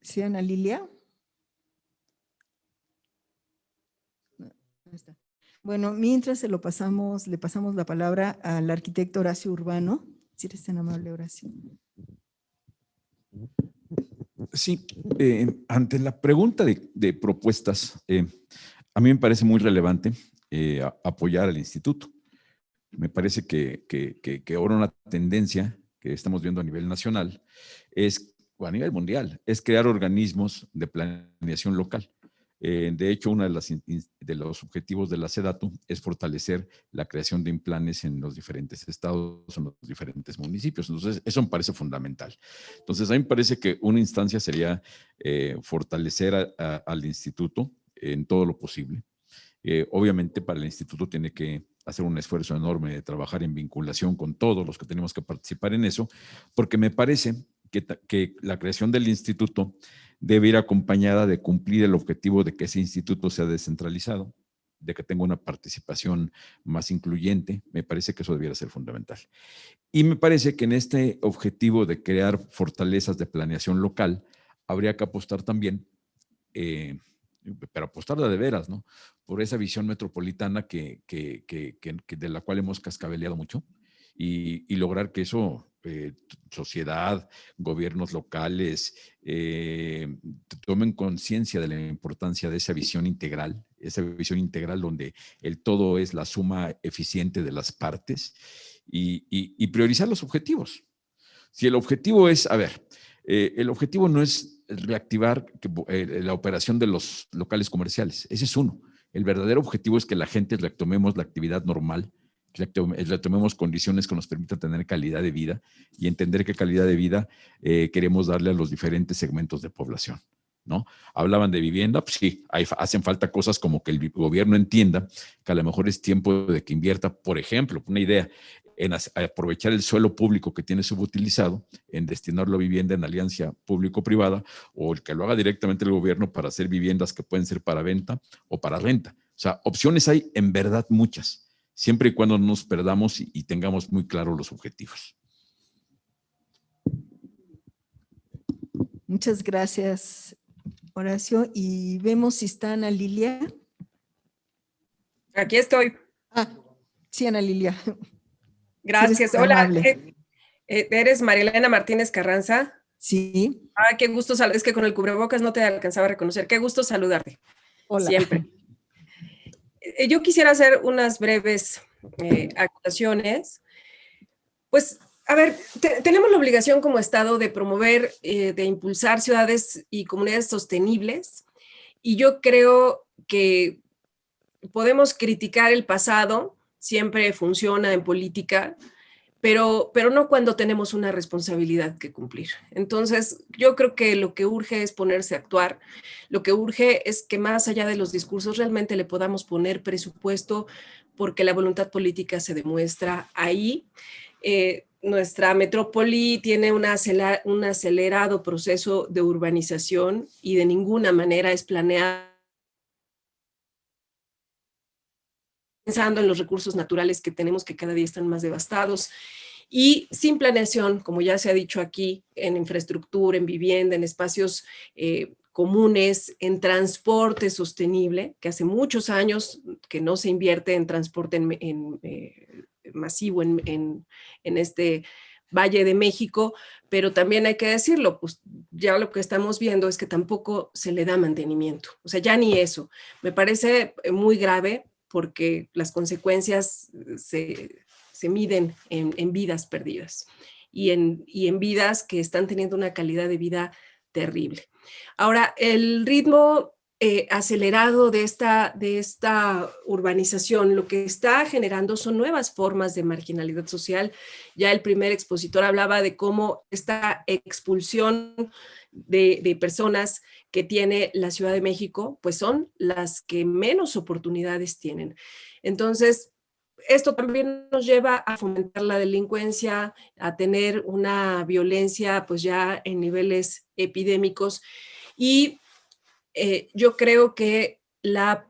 ¿Sí, Ana Lilia? No, no está. Bueno, mientras le pasamos la palabra al arquitecto Horacio Urbano. Si eres tan amable, Horacio. Sí, ante la pregunta de propuestas, a mí me parece muy relevante apoyar al instituto. Me parece que ahora una tendencia que estamos viendo a nivel nacional o a nivel mundial, es crear organismos de planeación local. De hecho, uno de los objetivos de la SEDATU es fortalecer la creación de planes en los diferentes estados, en los diferentes municipios. Entonces, eso me parece fundamental. Entonces, a mí me parece que una instancia sería fortalecer al instituto en todo lo posible. Obviamente, para el instituto tiene que hacer un esfuerzo enorme de trabajar en vinculación con todos los que tenemos que participar en eso, porque me parece que la creación del instituto debe ir acompañada de cumplir el objetivo de que ese instituto sea descentralizado, de que tenga una participación más incluyente. Me parece que eso debiera ser fundamental. Y me parece que en este objetivo de crear fortalezas de planeación local, habría que apostar también, pero apostarla de veras, ¿no? Por esa visión metropolitana de la cual hemos cascabeleado mucho y lograr que eso, sociedad, gobiernos locales, tomen conciencia de la importancia de esa visión integral donde el todo es la suma eficiente de las partes y priorizar los objetivos. Si el objetivo es, el objetivo no es reactivar la operación de los locales comerciales, ese es uno. El verdadero objetivo es que la gente retomemos la actividad normal, retomemos condiciones que nos permitan tener calidad de vida y entender qué calidad de vida queremos darle a los diferentes segmentos de población, ¿no? Hablaban de vivienda, pues sí, hacen falta cosas como que el gobierno entienda que a lo mejor es tiempo de que invierta, por ejemplo, una idea, en aprovechar el suelo público que tiene subutilizado, en destinarlo a vivienda en alianza público-privada, o el que lo haga directamente el gobierno para hacer viviendas que pueden ser para venta o para renta. O sea, opciones hay en verdad muchas, siempre y cuando no nos perdamos y tengamos muy claros los objetivos. Muchas gracias, Horacio. Y vemos si está Ana Lilia. Aquí estoy. Sí, Ana Lilia. Gracias. Sí, hola, ¿eres Marilena Martínez Carranza? Sí. Qué gusto saludarte. Es que con el cubrebocas no te alcanzaba a reconocer. Qué gusto saludarte. Hola. Siempre. Yo quisiera hacer unas breves acotaciones. Pues, a ver, tenemos la obligación como Estado de promover, de impulsar ciudades y comunidades sostenibles. Y yo creo que podemos criticar el pasado, siempre funciona en política, pero no cuando tenemos una responsabilidad que cumplir. Entonces, yo creo que lo que urge es ponerse a actuar. Lo que urge es que más allá de los discursos realmente le podamos poner presupuesto, porque la voluntad política se demuestra ahí. Nuestra metrópoli tiene un acelerado proceso de urbanización y de ninguna manera es planeado pensando en los recursos naturales que tenemos, que cada día están más devastados, y sin planeación, como ya se ha dicho aquí, en infraestructura, en vivienda, en espacios comunes, en transporte sostenible, que hace muchos años que no se invierte en transporte masivo en este Valle de México, pero también hay que decirlo, pues ya lo que estamos viendo es que tampoco se le da mantenimiento, o sea, ya ni eso. Me parece muy grave, porque las consecuencias se miden en vidas perdidas y en vidas que están teniendo una calidad de vida terrible. Ahora, el ritmo acelerado de esta urbanización, lo que está generando son nuevas formas de marginalidad social. Ya el primer expositor hablaba de cómo esta expulsión de personas que tiene la Ciudad de México, pues son las que menos oportunidades tienen. Entonces, esto también nos lleva a fomentar la delincuencia, a tener una violencia pues ya en niveles epidémicos, y yo creo que la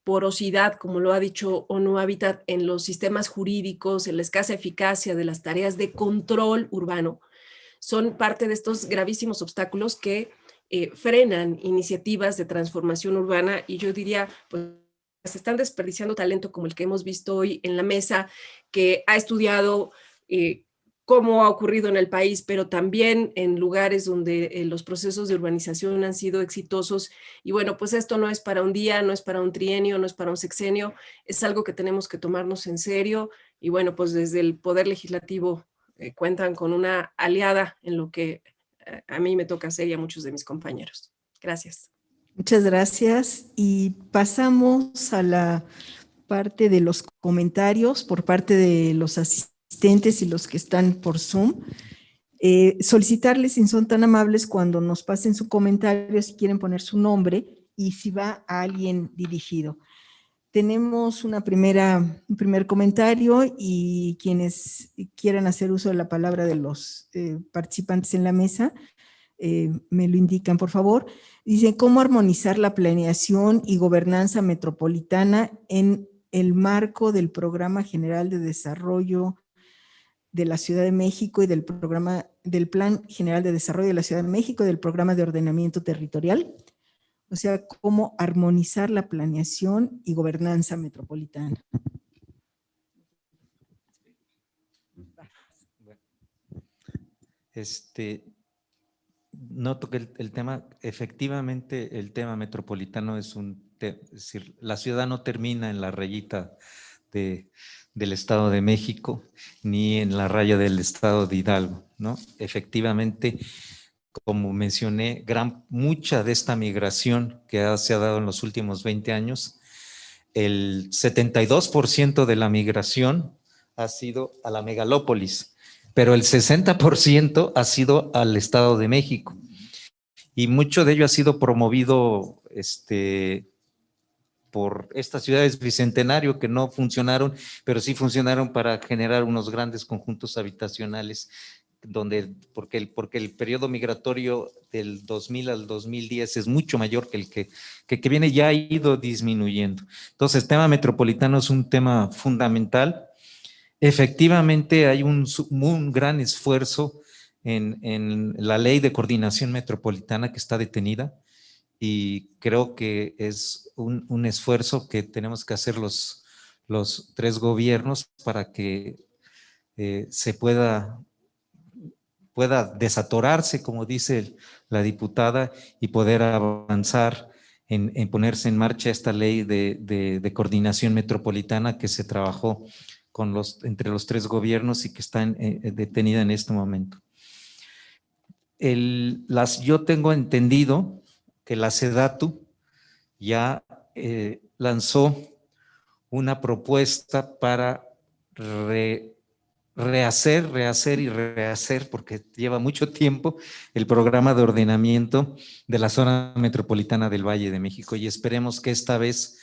porosidad, como lo ha dicho ONU Habitat, en los sistemas jurídicos, en la escasa eficacia de las tareas de control urbano, son parte de estos gravísimos obstáculos que frenan iniciativas de transformación urbana, y yo diría, pues, se están desperdiciando talento como el que hemos visto hoy en la mesa, que ha estudiado cómo ha ocurrido en el país, pero también en lugares donde los procesos de urbanización han sido exitosos. Y bueno, pues esto no es para un día, no es para un trienio, no es para un sexenio, es algo que tenemos que tomarnos en serio. Y bueno, pues desde el Poder Legislativo cuentan con una aliada en lo que a mí me toca hacer y a muchos de mis compañeros. Gracias. Muchas gracias. Y pasamos a la parte de los comentarios por parte de los asistentes y los que están por Zoom. Solicitarles, si son tan amables, cuando nos pasen su comentario, si quieren poner su nombre y si va a alguien dirigido. Tenemos un primer comentario, y quienes quieran hacer uso de la palabra de los participantes en la mesa, me lo indican, por favor. Dice, ¿cómo armonizar la planeación y gobernanza metropolitana en el marco del Programa General de Desarrollo de la Ciudad de México y del Plan General de Desarrollo de la Ciudad de México y del Programa de Ordenamiento Territorial? O sea, cómo armonizar la planeación y gobernanza metropolitana. Noto que el tema, efectivamente, el tema metropolitano es decir, la ciudad no termina en la rayita del Estado de México, ni en la raya del Estado de Hidalgo, ¿no? Efectivamente, como mencioné, mucha de esta migración que se ha dado en los últimos 20 años, el 72% de la migración ha sido a la megalópolis, pero el 60% ha sido al Estado de México. Y mucho de ello ha sido promovido por estas ciudades bicentenario que no funcionaron, pero sí funcionaron para generar unos grandes conjuntos habitacionales, porque el periodo migratorio del 2000 al 2010 es mucho mayor que el que viene, ya ha ido disminuyendo. Entonces, el tema metropolitano es un tema fundamental. Efectivamente, hay un gran esfuerzo en la ley de coordinación metropolitana que está detenida, y creo que es un esfuerzo que tenemos que hacer los tres gobiernos para que se pueda desatorarse, como dice la diputada, y poder avanzar en ponerse en marcha esta ley de coordinación metropolitana que se trabajó entre los tres gobiernos y que está detenida en este momento. Yo tengo entendido que la SEDATU ya lanzó una propuesta para rehacer y rehacer, porque lleva mucho tiempo, el programa de ordenamiento de la zona metropolitana del Valle de México, y esperemos que esta vez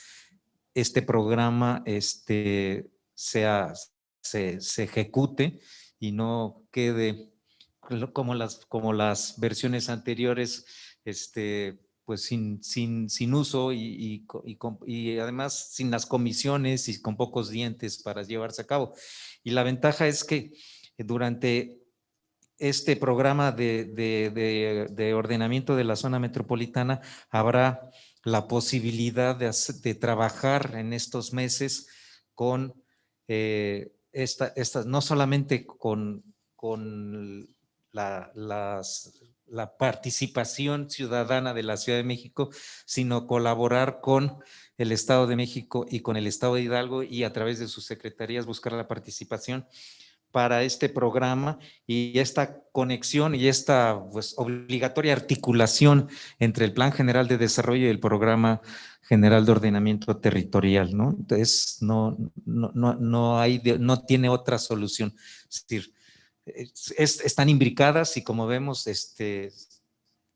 este programa se ejecute y no quede como las versiones anteriores, pues sin uso y además sin las comisiones y con pocos dientes para llevarse a cabo. Y la ventaja es que durante este programa de ordenamiento de la zona metropolitana habrá la posibilidad de trabajar en estos meses con no solamente con la participación ciudadana de la Ciudad de México, sino colaborar con el Estado de México y con el Estado de Hidalgo, y a través de sus secretarías buscar la participación para este programa y esta conexión y esta pues, obligatoria articulación entre el Plan General de Desarrollo y el Programa General de Ordenamiento Territorial, ¿no? Entonces, no tiene otra solución. Es decir, están imbricadas y, como vemos,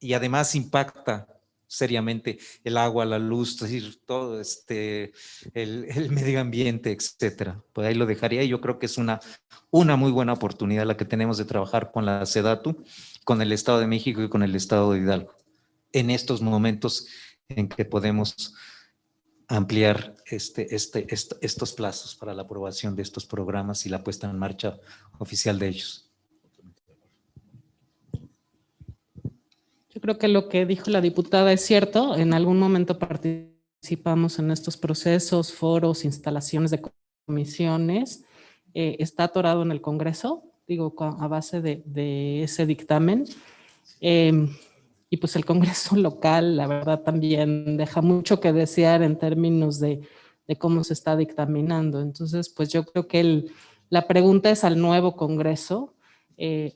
y además impacta seriamente el agua, la luz, es decir, todo el medio ambiente, etcétera. Pues ahí lo dejaría, y yo creo que es una muy buena oportunidad la que tenemos de trabajar con la SEDATU, con el Estado de México y con el Estado de Hidalgo, en estos momentos en que podemos ampliar estos plazos para la aprobación de estos programas y la puesta en marcha oficial de ellos. Yo creo que lo que dijo la diputada es cierto. En algún momento participamos en estos procesos, foros, instalaciones de comisiones. Está atorado en el Congreso, digo, a base de ese dictamen. Y pues el Congreso local, la verdad, también deja mucho que desear en términos de cómo se está dictaminando. Entonces, pues yo creo que la pregunta es al nuevo Congreso.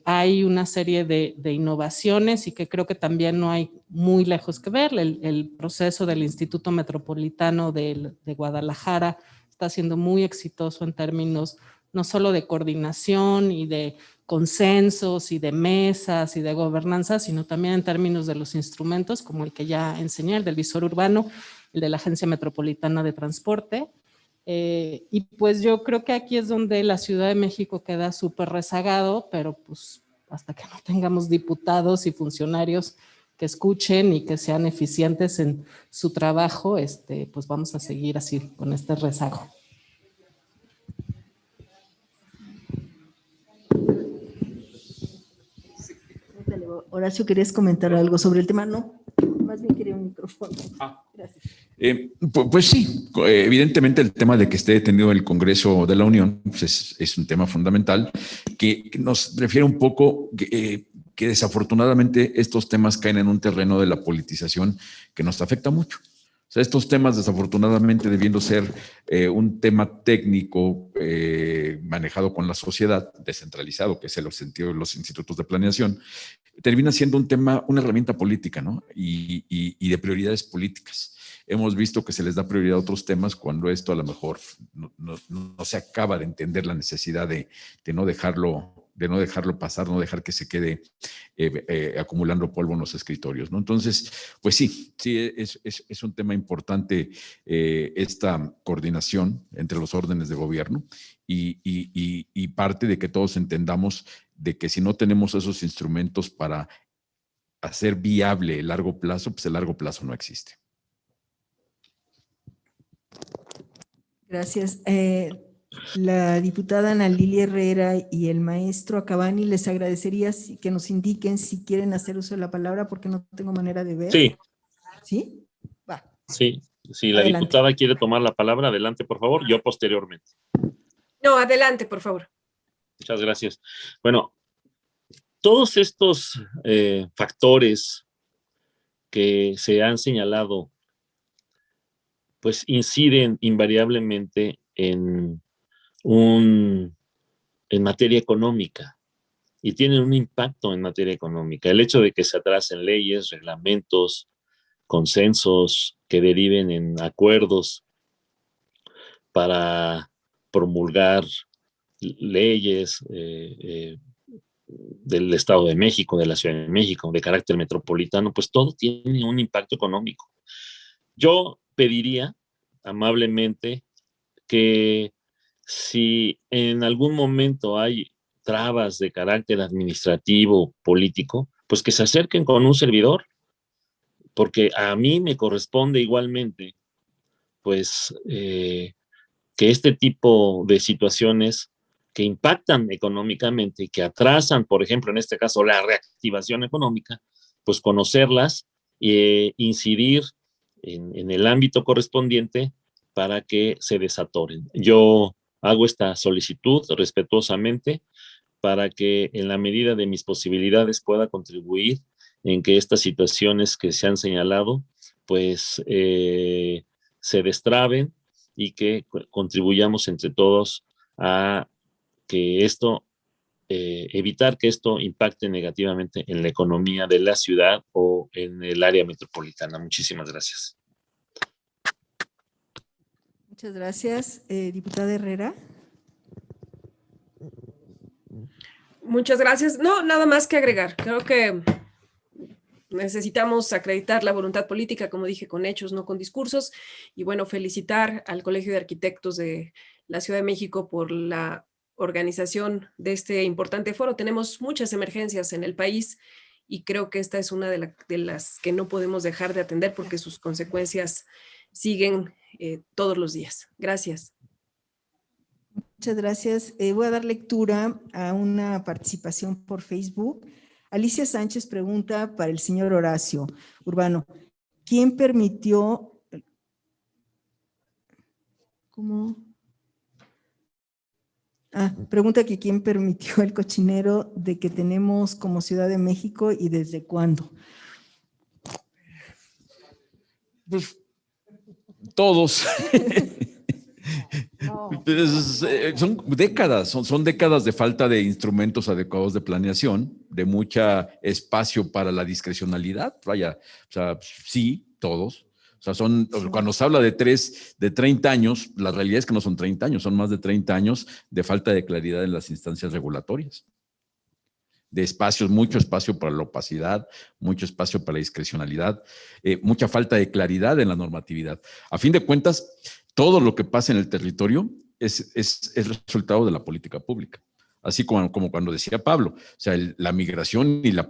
Hay una serie de innovaciones y que creo que también no hay muy lejos que ver. El proceso del Instituto Metropolitano de Guadalajara está siendo muy exitoso en términos no solo de coordinación y de consensos y de mesas y de gobernanza, sino también en términos de los instrumentos, como el que ya enseñé, el del visor urbano, el de la Agencia Metropolitana de Transporte. Y pues yo creo que aquí es donde la Ciudad de México queda súper rezagado, pero pues hasta que no tengamos diputados y funcionarios que escuchen y que sean eficientes en su trabajo, pues vamos a seguir así con este rezago. Horacio, ¿querías comentar algo sobre el tema? No, más bien quería un micrófono. Gracias. Pues sí, evidentemente el tema de que esté detenido el Congreso de la Unión pues es un tema fundamental que nos refiere un poco que desafortunadamente estos temas caen en un terreno de la politización que nos afecta mucho. O sea, estos temas desafortunadamente debiendo ser un tema técnico manejado con la sociedad, descentralizado, que es el sentido de los institutos de planeación, termina siendo un tema, una herramienta política, ¿no? Y de prioridades políticas. Hemos visto que se les da prioridad a otros temas cuando esto a lo mejor no se acaba de entender la necesidad de no dejarlo pasar, no dejar que se quede acumulando polvo en los escritorios, ¿no? Entonces, pues sí, es un tema importante esta coordinación entre los órdenes de gobierno y parte de que todos entendamos de que si no tenemos esos instrumentos para hacer viable el largo plazo, pues el largo plazo no existe. Gracias. La diputada Ana Lilia Herrera y el maestro Acabani, les agradecería que nos indiquen si quieren hacer uso de la palabra porque no tengo manera de ver. Sí. ¿Sí? Va. Sí, si la Adelante. diputada quiere tomar la palabra, adelante, por favor, yo posteriormente. No, adelante, por favor. Muchas gracias. Bueno, todos estos factores que se han señalado, pues inciden invariablemente en materia económica y tienen un impacto en materia económica. El hecho de que se atrasen leyes, reglamentos, consensos que deriven en acuerdos para promulgar leyes del Estado de México, de la Ciudad de México, de carácter metropolitano, pues todo tiene un impacto económico. Yo pediría amablemente que si en algún momento hay trabas de carácter administrativo, político, pues que se acerquen con un servidor, porque a mí me corresponde igualmente, pues, que este tipo de situaciones que impactan económicamente y que atrasan, por ejemplo, en este caso, la reactivación económica, pues conocerlas e incidir en el ámbito correspondiente para que se desatoren. Yo hago esta solicitud respetuosamente para que en la medida de mis posibilidades pueda contribuir en que estas situaciones que se han señalado, pues se destraben y que contribuyamos entre todos a que esto, evitar que esto impacte negativamente en la economía de la ciudad o en el área metropolitana. Muchísimas gracias. Muchas gracias. Diputada Herrera. Muchas gracias. No, nada más que agregar. Creo que necesitamos acreditar la voluntad política, como dije, con hechos, no con discursos. Y bueno, felicitar al Colegio de Arquitectos de la Ciudad de México por la organización de este importante foro. Tenemos muchas emergencias en el país y creo que esta es una de las que no podemos dejar de atender porque sus consecuencias siguen todos los días. Gracias. Muchas gracias. Voy a dar lectura a una participación por Facebook. Alicia Sánchez pregunta para el señor Horacio Urbano, ¿quién permitió... ¿Cómo? Pregunta que quién permitió el cochinero de que tenemos como Ciudad de México y desde cuándo. Pues todos. Son décadas, son décadas de falta de instrumentos adecuados de planeación, de mucho espacio para la discrecionalidad. Vaya, o sea, sí, todos. O sea, cuando se habla de 30 años, la realidad es que no son 30 años, son más de 30 años de falta de claridad en las instancias regulatorias. De espacios, mucho espacio para la opacidad, mucho espacio para la discrecionalidad, mucha falta de claridad en la normatividad. A fin de cuentas, todo lo que pasa en el territorio es resultado de la política pública. Así como cuando decía Pablo, o sea, la migración y la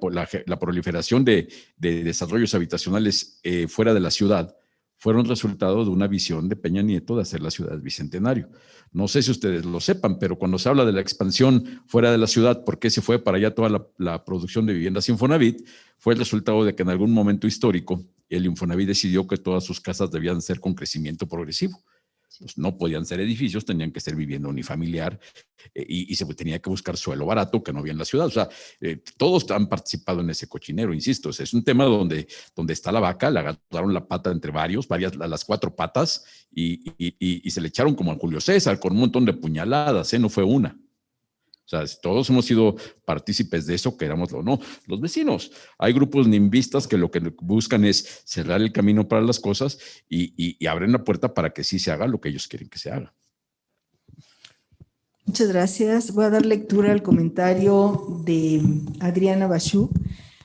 proliferación de desarrollos habitacionales fuera de la ciudad fueron resultado de una visión de Peña Nieto de hacer la ciudad bicentenario. No sé si ustedes lo sepan, pero cuando se habla de la expansión fuera de la ciudad, ¿por qué se fue para allá toda la producción de viviendas Infonavit? Fue el resultado de que en algún momento histórico el Infonavit decidió que todas sus casas debían ser con crecimiento progresivo. Pues no podían ser edificios, tenían que ser vivienda unifamiliar y se tenía que buscar suelo barato que no había en la ciudad. O sea, todos han participado en ese cochinero, insisto. O sea, es un tema donde está la vaca, le agarraron la pata entre las 4 patas y se le echaron como a Julio César con un montón de puñaladas, no fue una. O sea, todos hemos sido partícipes de eso, querámoslo o no. Los vecinos. Hay grupos nimbistas que lo que buscan es cerrar el camino para las cosas y abren la puerta para que sí se haga lo que ellos quieren que se haga. Muchas gracias. Voy a dar lectura al comentario de Adriana Bachú.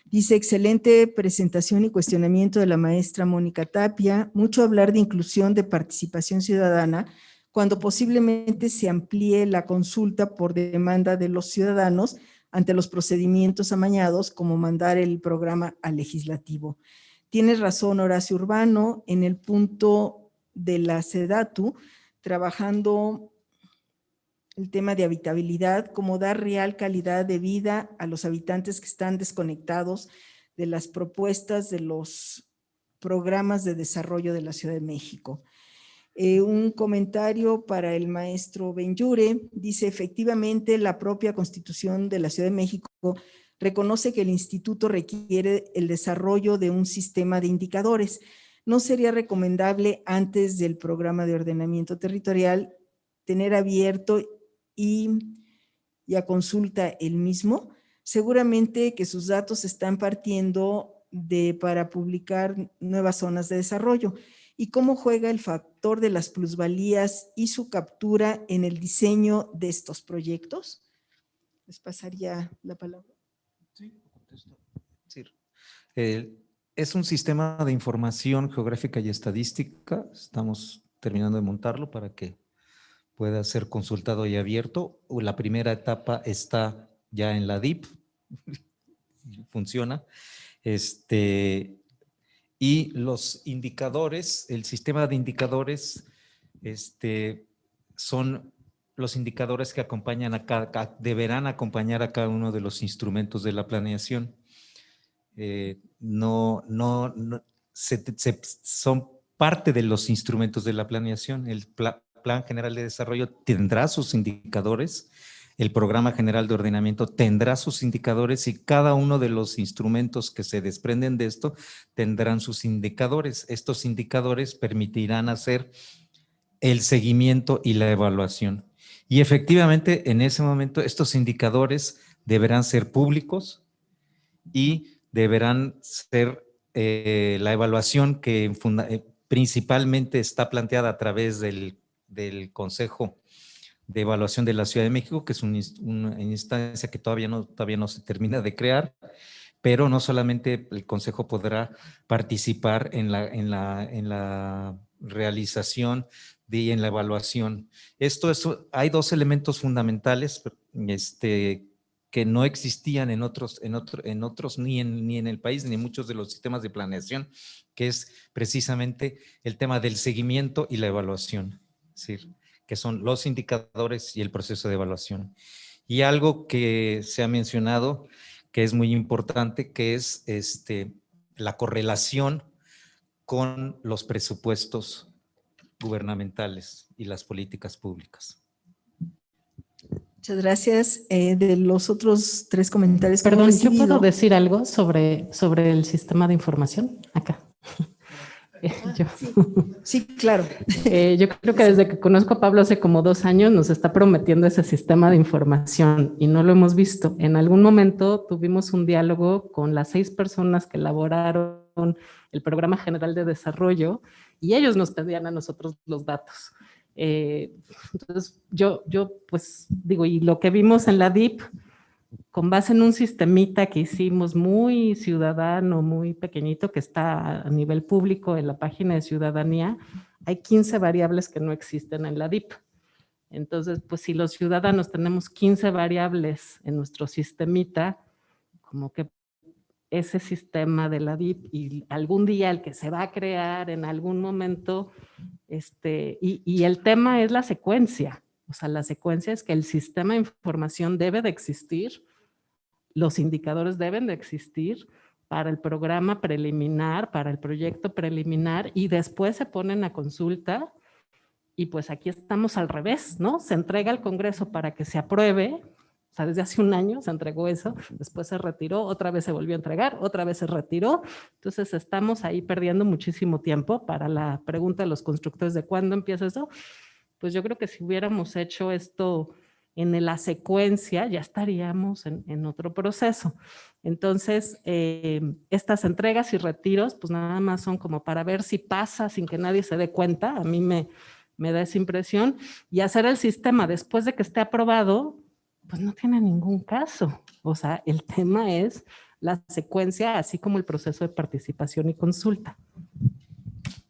Dice, excelente presentación y cuestionamiento de la maestra Mónica Tapia. Mucho hablar de inclusión, de participación ciudadana, cuando posiblemente se amplíe la consulta por demanda de los ciudadanos ante los procedimientos amañados, como mandar el programa al legislativo. Tienes razón, Horacio Urbano, en el punto de la SEDATU, trabajando el tema de habitabilidad, como dar real calidad de vida a los habitantes que están desconectados de las propuestas de los programas de desarrollo de la Ciudad de México. Un comentario para el maestro Benyure, dice, efectivamente, la propia Constitución de la Ciudad de México reconoce que el instituto requiere el desarrollo de un sistema de indicadores. ¿No sería recomendable antes del programa de ordenamiento territorial tener abierto y a consulta el mismo? Seguramente que sus datos están partiendo para publicar nuevas zonas de desarrollo. ¿Y cómo juega el factor de las plusvalías y su captura en el diseño de estos proyectos? Les pasaría la palabra. Sí, contesto. Sí. Es un sistema de información geográfica y estadística. Estamos terminando de montarlo para que pueda ser consultado y abierto. La primera etapa está ya en la DIP. Funciona. Y los indicadores, el sistema de indicadores, son los indicadores que acompañan deberán acompañar a cada uno de los instrumentos de la planeación. Son parte de los instrumentos de la planeación. El Plan General de Desarrollo tendrá sus indicadores, el Programa General de Ordenamiento tendrá sus indicadores y cada uno de los instrumentos que se desprenden de esto tendrán sus indicadores. Estos indicadores permitirán hacer el seguimiento y la evaluación. Y efectivamente, en ese momento, estos indicadores deberán ser públicos y deberán ser la evaluación que principalmente está planteada a través del Consejo de Evaluación de la Ciudad de México, que es una instancia que todavía no se termina de crear, pero no solamente el Consejo podrá participar en la realización y en la evaluación. Hay 2 elementos fundamentales que que no existían en otros ni en el país, ni en muchos de los sistemas de planeación, que es precisamente el tema del seguimiento y la evaluación, es decir, que son los indicadores y el proceso de evaluación. Y algo que se ha mencionado, que es muy importante, que es la correlación con los presupuestos gubernamentales y las políticas públicas. Muchas gracias. De los otros 3 comentarios que Perdón, hemos ¿yo recibido. puedo decir algo sobre el sistema de información? Acá. Sí, claro. Yo creo que desde que conozco a Pablo hace como 2 años nos está prometiendo ese sistema de información y no lo hemos visto. En algún momento tuvimos un diálogo con las 6 personas que elaboraron el Programa General de Desarrollo y ellos nos pedían a nosotros los datos. Entonces, yo pues digo, y lo que vimos en la DIP, con base en un sistemita que hicimos muy ciudadano, muy pequeñito, que está a nivel público en la página de ciudadanía, hay 15 variables que no existen en la DIP. Entonces, pues si los ciudadanos tenemos 15 variables en nuestro sistemita, como que ese sistema de la DIP y algún día el que se va a crear en algún momento, y el tema es la secuencia. O sea, la secuencia es que el sistema de información debe de existir, los indicadores deben de existir para el programa preliminar, para el proyecto preliminar, y después se ponen a consulta, y pues aquí estamos al revés, ¿no? Se entrega al Congreso para que se apruebe. O sea, desde hace 1 año se entregó eso, después se retiró, otra vez se volvió a entregar, otra vez se retiró. Entonces estamos ahí perdiendo muchísimo tiempo. Para la pregunta de los constructores de cuándo empieza eso, pues yo creo que si hubiéramos hecho esto en la secuencia, ya estaríamos en otro proceso. Entonces, estas entregas y retiros, pues nada más son como para ver si pasa sin que nadie se dé cuenta. A mí me da esa impresión. Y hacer el sistema después de que esté aprobado, pues no tiene ningún caso. O sea, el tema es la secuencia, así como el proceso de participación y consulta.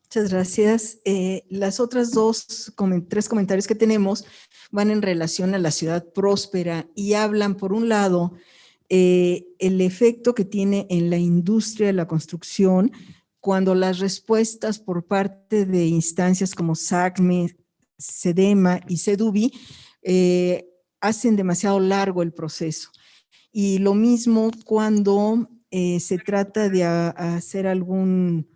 Muchas gracias. Las otras 3 comentarios que tenemos van en relación a la ciudad próspera y hablan, por un lado, el efecto que tiene en la industria de la construcción cuando las respuestas por parte de instancias como SACME, SEDEMA y SEDUBI hacen demasiado largo el proceso. Y lo mismo cuando se trata de hacer algún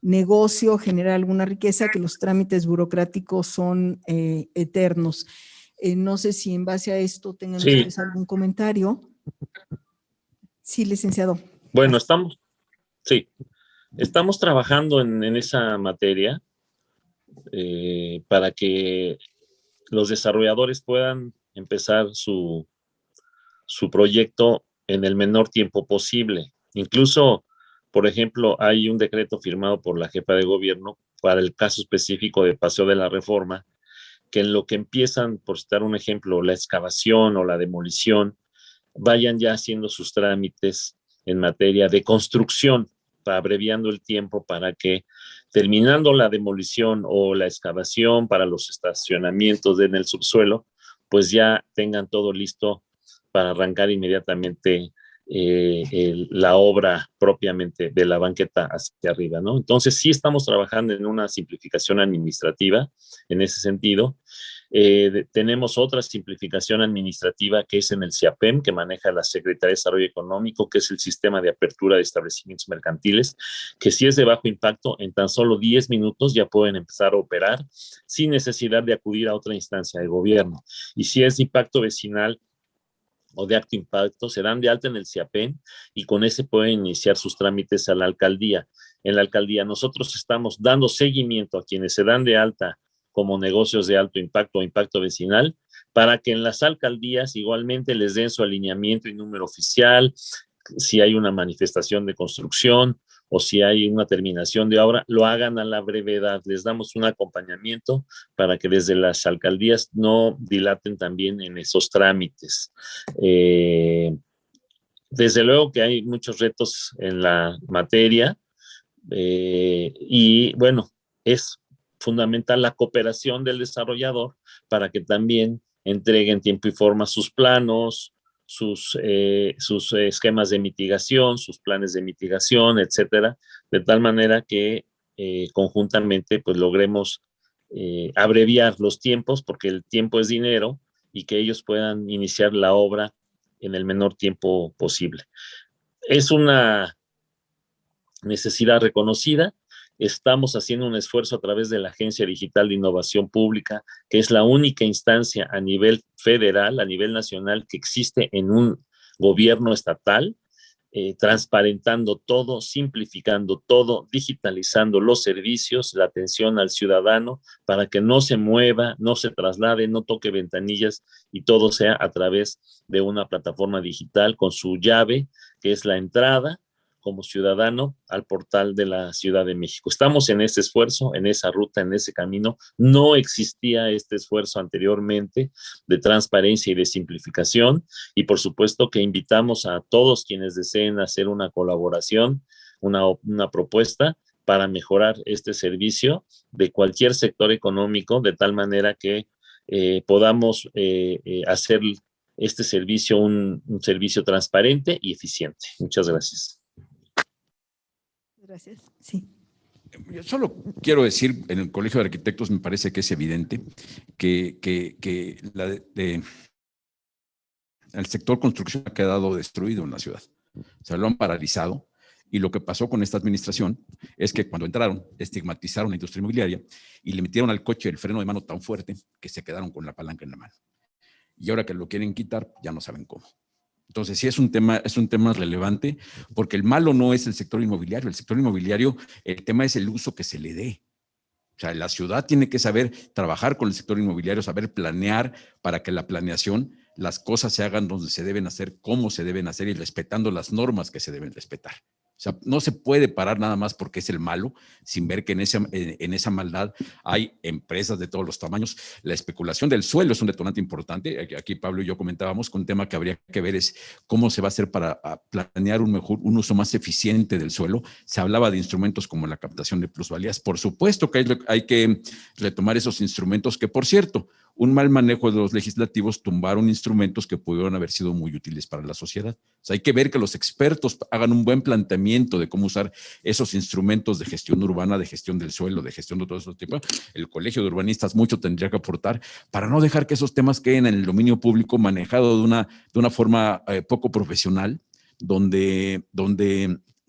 negocio, generar alguna riqueza, que los trámites burocráticos son eternos. No sé si en base a esto tengan ustedes algún comentario. Sí, licenciado. Bueno, estamos trabajando en esa materia para que los desarrolladores puedan empezar su proyecto en el menor tiempo posible. Incluso, por ejemplo, hay un decreto firmado por la jefa de gobierno para el caso específico de Paseo de la Reforma, que en lo que empiezan, por citar un ejemplo, la excavación o la demolición, vayan ya haciendo sus trámites en materia de construcción, abreviando el tiempo para que, terminando la demolición o la excavación para los estacionamientos en el subsuelo, pues ya tengan todo listo para arrancar inmediatamente la obra propiamente de la banqueta hacia arriba, ¿no? Entonces sí estamos trabajando en una simplificación administrativa en ese sentido. Tenemos otra simplificación administrativa que es en el CIAPEM, que maneja la Secretaría de Desarrollo Económico, que es el sistema de apertura de establecimientos mercantiles, que si es de bajo impacto, en tan solo 10 minutos ya pueden empezar a operar sin necesidad de acudir a otra instancia de gobierno. Y si es de impacto vecinal o de alto impacto, se dan de alta en el CIAPEN y con ese pueden iniciar sus trámites a la alcaldía. En la alcaldía nosotros estamos dando seguimiento a quienes se dan de alta como negocios de alto impacto o impacto vecinal, para que en las alcaldías igualmente les den su alineamiento y número oficial, si hay una manifestación de construcción o si hay una terminación de obra, lo hagan a la brevedad. Les damos un acompañamiento para que desde las alcaldías no dilaten también en esos trámites. Desde luego que hay muchos retos en la materia y bueno, es fundamental la cooperación del desarrollador para que también entregue en tiempo y forma sus planos, sus esquemas de mitigación, sus planes de mitigación, etcétera, de tal manera que conjuntamente pues logremos abreviar los tiempos, porque el tiempo es dinero, y que ellos puedan iniciar la obra en el menor tiempo posible. Es una necesidad reconocida. Estamos haciendo un esfuerzo a través de la Agencia Digital de Innovación Pública, que es la única instancia a nivel federal, a nivel nacional, que existe en un gobierno estatal, transparentando todo, simplificando todo, digitalizando los servicios, la atención al ciudadano, para que no se mueva, no se traslade, no toque ventanillas, y todo sea a través de una plataforma digital con su llave, que es la entrada como ciudadano al portal de la Ciudad de México. Estamos en ese esfuerzo, en esa ruta, en ese camino. No existía este esfuerzo anteriormente de transparencia y de simplificación, y por supuesto que invitamos a todos quienes deseen hacer una colaboración, una propuesta para mejorar este servicio de cualquier sector económico, de tal manera que podamos hacer este servicio un servicio transparente y eficiente. Muchas gracias. Gracias. Sí. Yo solo quiero decir, en el Colegio de Arquitectos me parece que es evidente que el sector construcción ha quedado destruido en la ciudad. O sea, lo han paralizado, y lo que pasó con esta administración es que cuando entraron, estigmatizaron la industria inmobiliaria y le metieron al coche el freno de mano tan fuerte que se quedaron con la palanca en la mano. Y ahora que lo quieren quitar, ya no saben cómo. Entonces, sí es un tema relevante, porque el malo no es el sector inmobiliario. El sector inmobiliario, el tema es el uso que se le dé. O sea, la ciudad tiene que saber trabajar con el sector inmobiliario, saber planear para que la planeación, las cosas se hagan donde se deben hacer, cómo se deben hacer y respetando las normas que se deben respetar. O sea, no se puede parar nada más porque es el malo, sin ver que en esa maldad hay empresas de todos los tamaños. La especulación del suelo es un detonante importante. Aquí Pablo y yo comentábamos que un tema que habría que ver es cómo se va a hacer para planear un uso más eficiente del suelo. Se hablaba de instrumentos como la captación de plusvalías. Por supuesto que hay que retomar esos instrumentos que, por cierto, un mal manejo de los legislativos tumbaron instrumentos que pudieron haber sido muy útiles para la sociedad. O sea, hay que ver que los expertos hagan un buen planteamiento de cómo usar esos instrumentos de gestión urbana, de gestión del suelo, de gestión de todo ese tipo. El Colegio de Urbanistas mucho tendría que aportar para no dejar que esos temas queden en el dominio público manejado de una forma poco profesional, donde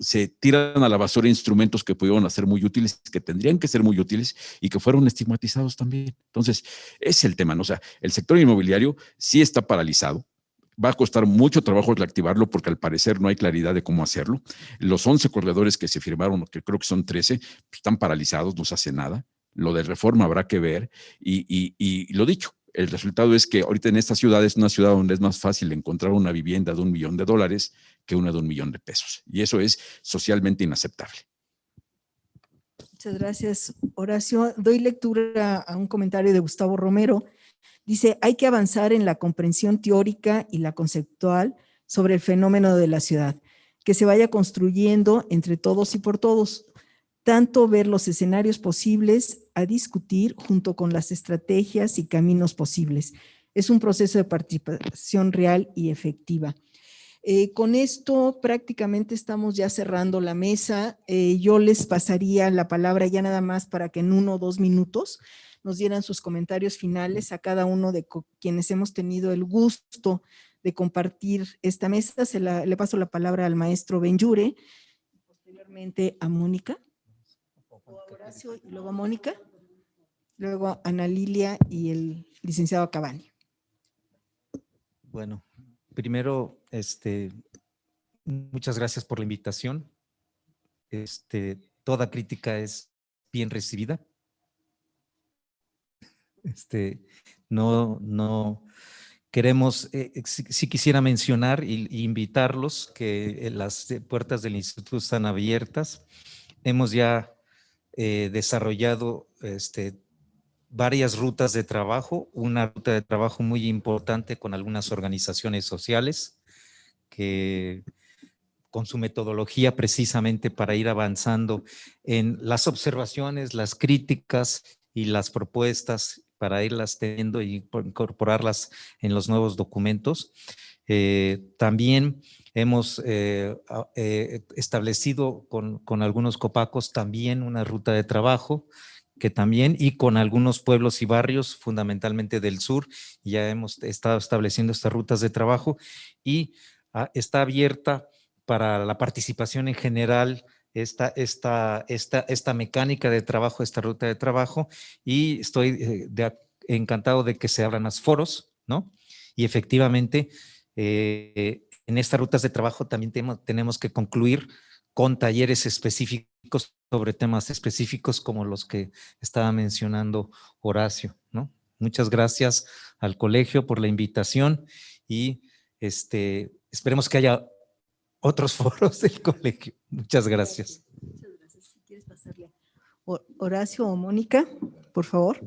se tiran a la basura instrumentos que pudieron ser muy útiles, que tendrían que ser muy útiles y que fueron estigmatizados también. Entonces, es el tema, ¿no? O sea, el sector inmobiliario sí está paralizado. Va a costar mucho trabajo reactivarlo porque al parecer no hay claridad de cómo hacerlo. Los 11 corredores que se firmaron, que creo que son 13, están paralizados, no se hace nada. Lo de reforma habrá que ver y lo dicho, el resultado es que ahorita en esta ciudad es una ciudad donde es más fácil encontrar una vivienda de $1 millón que una de $1 millón. Y eso es socialmente inaceptable. Muchas gracias, Horacio. Doy lectura a un comentario de Gustavo Romero. Dice, hay que avanzar en la comprensión teórica y la conceptual sobre el fenómeno de la ciudad, que se vaya construyendo entre todos y por todos, tanto ver los escenarios posibles a discutir junto con las estrategias y caminos posibles. Es un proceso de participación real y efectiva. Con esto prácticamente estamos ya cerrando la mesa. Yo les pasaría la palabra ya nada más para que en 1 o 2 minutos nos dieran sus comentarios finales a cada uno de quienes hemos tenido el gusto de compartir esta mesa. Le paso la palabra al maestro Benlloure, posteriormente a Mónica, a Horacio y luego a Mónica, luego a Ana Lilia y el licenciado Cavani. Bueno, primero, muchas gracias por la invitación. Toda crítica es bien recibida. No queremos, sí quisiera mencionar y invitarlos que las puertas del instituto están abiertas. Hemos ya desarrollado varias rutas de trabajo, una ruta de trabajo muy importante con algunas organizaciones sociales que con su metodología precisamente para ir avanzando en las observaciones, las críticas y las propuestas para irlas teniendo y incorporarlas en los nuevos documentos. También hemos establecido con algunos copacos también una ruta de trabajo, que también, y con algunos pueblos y barrios, fundamentalmente del sur, ya hemos estado estableciendo estas rutas de trabajo, y está abierta para la participación en general esta mecánica de trabajo, esta ruta de trabajo, y estoy encantado de que se abran los foros, ¿no? Y efectivamente, en estas rutas de trabajo también tenemos que concluir con talleres específicos sobre temas específicos como los que estaba mencionando Horacio, ¿no? Muchas gracias al colegio por la invitación y esperemos que haya otros foros del colegio. Muchas gracias. Muchas gracias. Si quieres pasarle a Horacio o Mónica, por favor.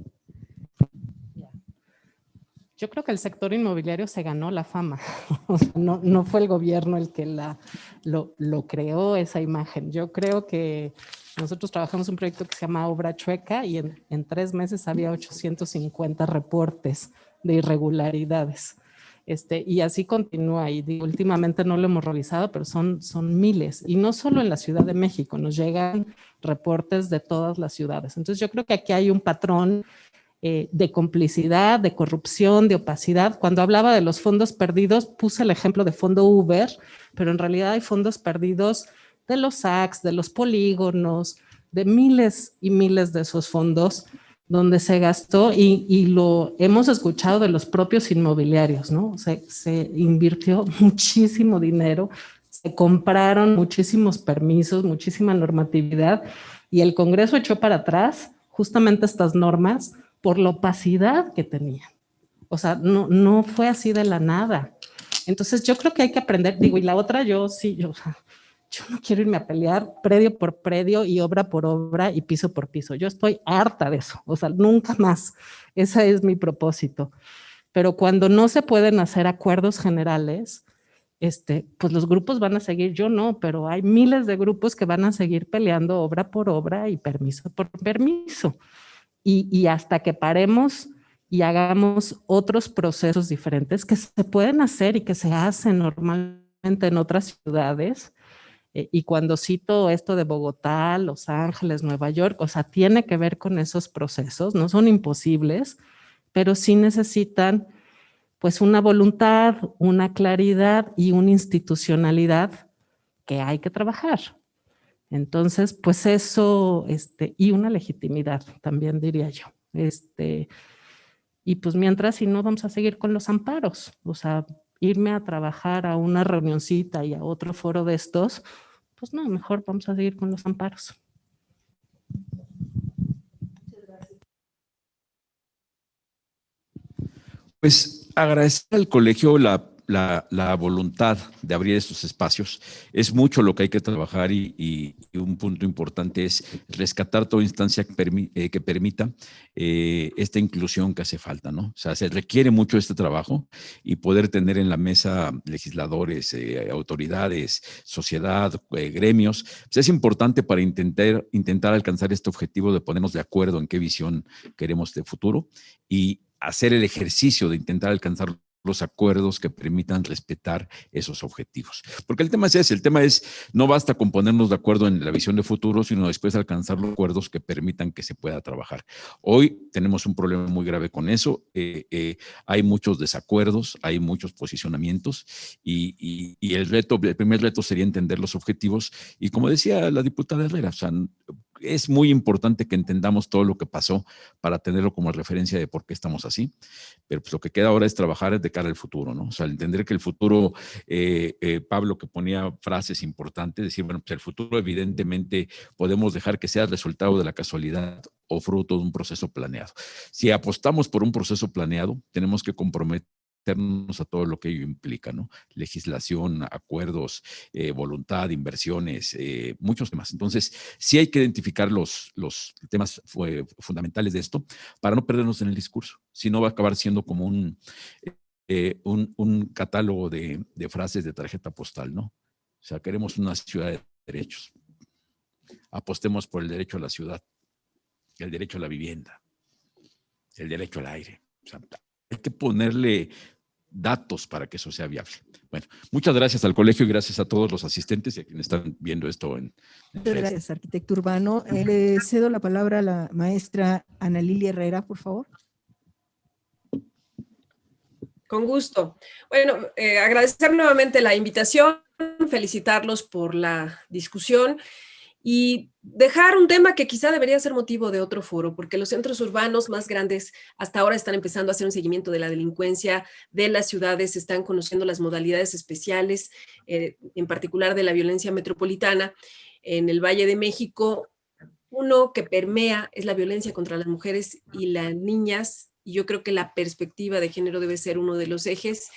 Yo creo que el sector inmobiliario se ganó la fama. O sea, no fue el gobierno el que lo creó esa imagen. Yo creo que nosotros trabajamos un proyecto que se llama Obra Chueca y en 3 meses había 850 reportes de irregularidades. Y así continúa. Y últimamente no lo hemos revisado, pero son miles. Y no solo en la Ciudad de México, nos llegan reportes de todas las ciudades. Entonces yo creo que aquí hay un patrón de complicidad, de corrupción, de opacidad. Cuando hablaba de los fondos perdidos, puse el ejemplo de fondo Uber, pero en realidad hay fondos perdidos de los SACs, de los polígonos, de miles y miles de esos fondos donde se gastó y lo hemos escuchado de los propios inmobiliarios, ¿no? Se invirtió muchísimo dinero, se compraron muchísimos permisos, muchísima normatividad y el Congreso echó para atrás justamente estas normas por la opacidad que tenían. O sea, no fue así de la nada. Entonces yo creo que hay que aprender, digo, y la otra yo no quiero irme a pelear predio por predio y obra por obra y piso por piso. Yo estoy harta de eso, o sea, nunca más. Ese es mi propósito. Pero cuando no se pueden hacer acuerdos generales, pues los grupos van a seguir, yo no, pero hay miles de grupos que van a seguir peleando obra por obra y permiso por permiso. Y hasta que paremos y hagamos otros procesos diferentes que se pueden hacer y que se hacen normalmente en otras ciudades. Y cuando cito esto de Bogotá, Los Ángeles, Nueva York, o sea, tiene que ver con esos procesos, no son imposibles, pero sí necesitan pues una voluntad, una claridad y una institucionalidad que hay que trabajar. Entonces, pues eso, y una legitimidad, también diría yo. Y pues mientras, si no, vamos a seguir con los amparos. O sea, irme a trabajar a una reunioncita y a otro foro de estos, pues no, mejor vamos a seguir con los amparos. Pues agradecer al colegio la voluntad de abrir estos espacios. Es mucho lo que hay que trabajar y un punto importante es rescatar toda instancia que permita esta inclusión que hace falta, ¿no? O sea, se requiere mucho este trabajo y poder tener en la mesa legisladores, autoridades, sociedad, gremios, pues es importante para intentar alcanzar este objetivo de ponernos de acuerdo en qué visión queremos de futuro y hacer el ejercicio de intentar alcanzar los acuerdos que permitan respetar esos objetivos. Porque el tema es ese, el tema es, no basta con ponernos de acuerdo en la visión de futuro, sino después alcanzar los acuerdos que permitan que se pueda trabajar. Hoy tenemos un problema muy grave con eso, hay muchos desacuerdos, hay muchos posicionamientos y el primer reto sería entender los objetivos y como decía la diputada Herrera, o sea, es muy importante que entendamos todo lo que pasó para tenerlo como referencia de por qué estamos así, pero pues lo que queda ahora es trabajar de cara al futuro, ¿no? O sea, entender que el futuro, Pablo que ponía frases importantes, decir, bueno, pues el futuro evidentemente podemos dejar que sea el resultado de la casualidad o fruto de un proceso planeado. Si apostamos por un proceso planeado, tenemos que comprometernos a todo lo que ello implica, ¿no? Legislación, acuerdos, voluntad, inversiones, muchos temas. Entonces, sí hay que identificar los temas fundamentales de esto para no perdernos en el discurso. Si no, va a acabar siendo como un catálogo de frases de tarjeta postal, ¿no? O sea, queremos una ciudad de derechos. Apostemos por el derecho a la ciudad, el derecho a la vivienda, el derecho al aire. O sea, hay que ponerle datos para que eso sea viable. Bueno, muchas gracias al colegio y gracias a todos los asistentes y a quienes están viendo esto en Muchas gracias, arquitecto urbano. Le cedo la palabra a la maestra Ana Lilia Herrera, por favor. Con gusto. Bueno, agradecer nuevamente la invitación, felicitarlos por la discusión y dejar un tema que quizá debería ser motivo de otro foro, porque los centros urbanos más grandes hasta ahora están empezando a hacer un seguimiento de la delincuencia de las ciudades, están conociendo las modalidades especiales, en particular de la violencia metropolitana. En el Valle de México, uno que permea es la violencia contra las mujeres y las niñas, y yo creo que la perspectiva de género debe ser uno de los ejes.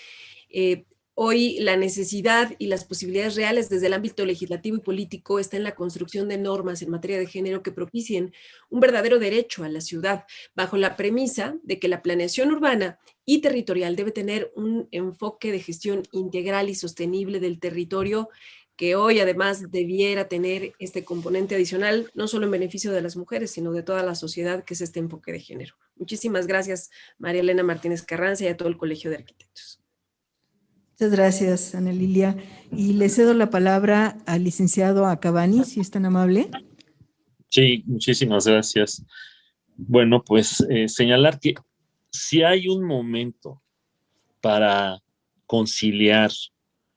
Hoy la necesidad y las posibilidades reales desde el ámbito legislativo y político está en la construcción de normas en materia de género que propicien un verdadero derecho a la ciudad, bajo la premisa de que la planeación urbana y territorial debe tener un enfoque de gestión integral y sostenible del territorio, que hoy además debiera tener este componente adicional, no solo en beneficio de las mujeres, sino de toda la sociedad, que es este enfoque de género. Muchísimas gracias, María Elena Martínez Carranza, y a todo el Colegio de Arquitectos. Muchas gracias, Ana Lilia. Y le cedo la palabra al licenciado Acabani, si es tan amable. Sí, muchísimas gracias. Bueno, pues señalar que si hay un momento para conciliar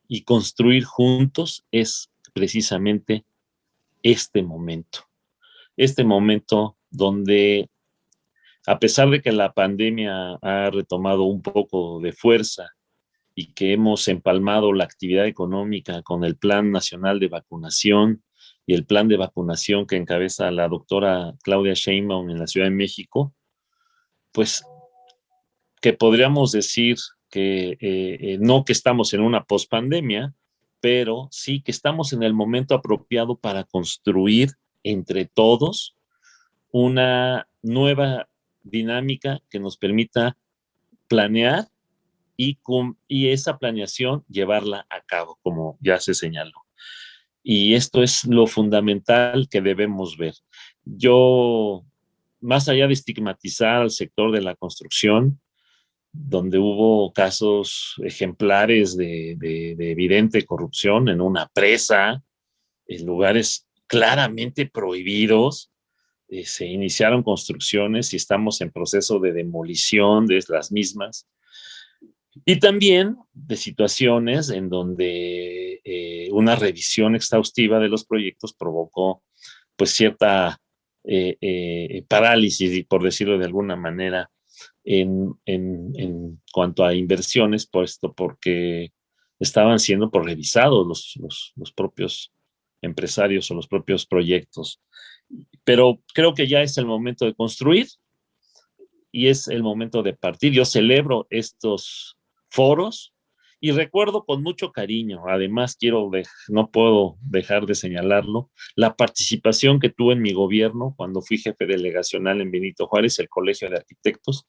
y construir juntos, es precisamente este momento donde, a pesar de que la pandemia ha retomado un poco de fuerza y que hemos empalmado la actividad económica con el Plan Nacional de Vacunación y el plan de vacunación que encabeza la doctora Claudia Sheinbaum en la Ciudad de México, pues que podríamos decir que no que estamos en una pospandemia, pero sí que estamos en el momento apropiado para construir entre todos una nueva dinámica que nos permita planear y esa planeación llevarla a cabo, como ya se señaló. Y esto es lo fundamental que debemos ver. Yo, más allá de estigmatizar al sector de la construcción, donde hubo casos ejemplares de evidente corrupción en una presa, en lugares claramente prohibidos, se iniciaron construcciones y estamos en proceso de demolición de las mismas. Y también de situaciones en donde una revisión exhaustiva de los proyectos provocó pues cierta parálisis, por decirlo de alguna manera, en cuanto a inversiones, puesto porque estaban siendo revisados los propios empresarios o los propios proyectos. Pero creo que ya es el momento de construir y es el momento de partir. Yo celebro estos foros y recuerdo con mucho cariño, además no puedo dejar de señalarlo, la participación que tuve en mi gobierno cuando fui jefe delegacional en Benito Juárez, el Colegio de Arquitectos,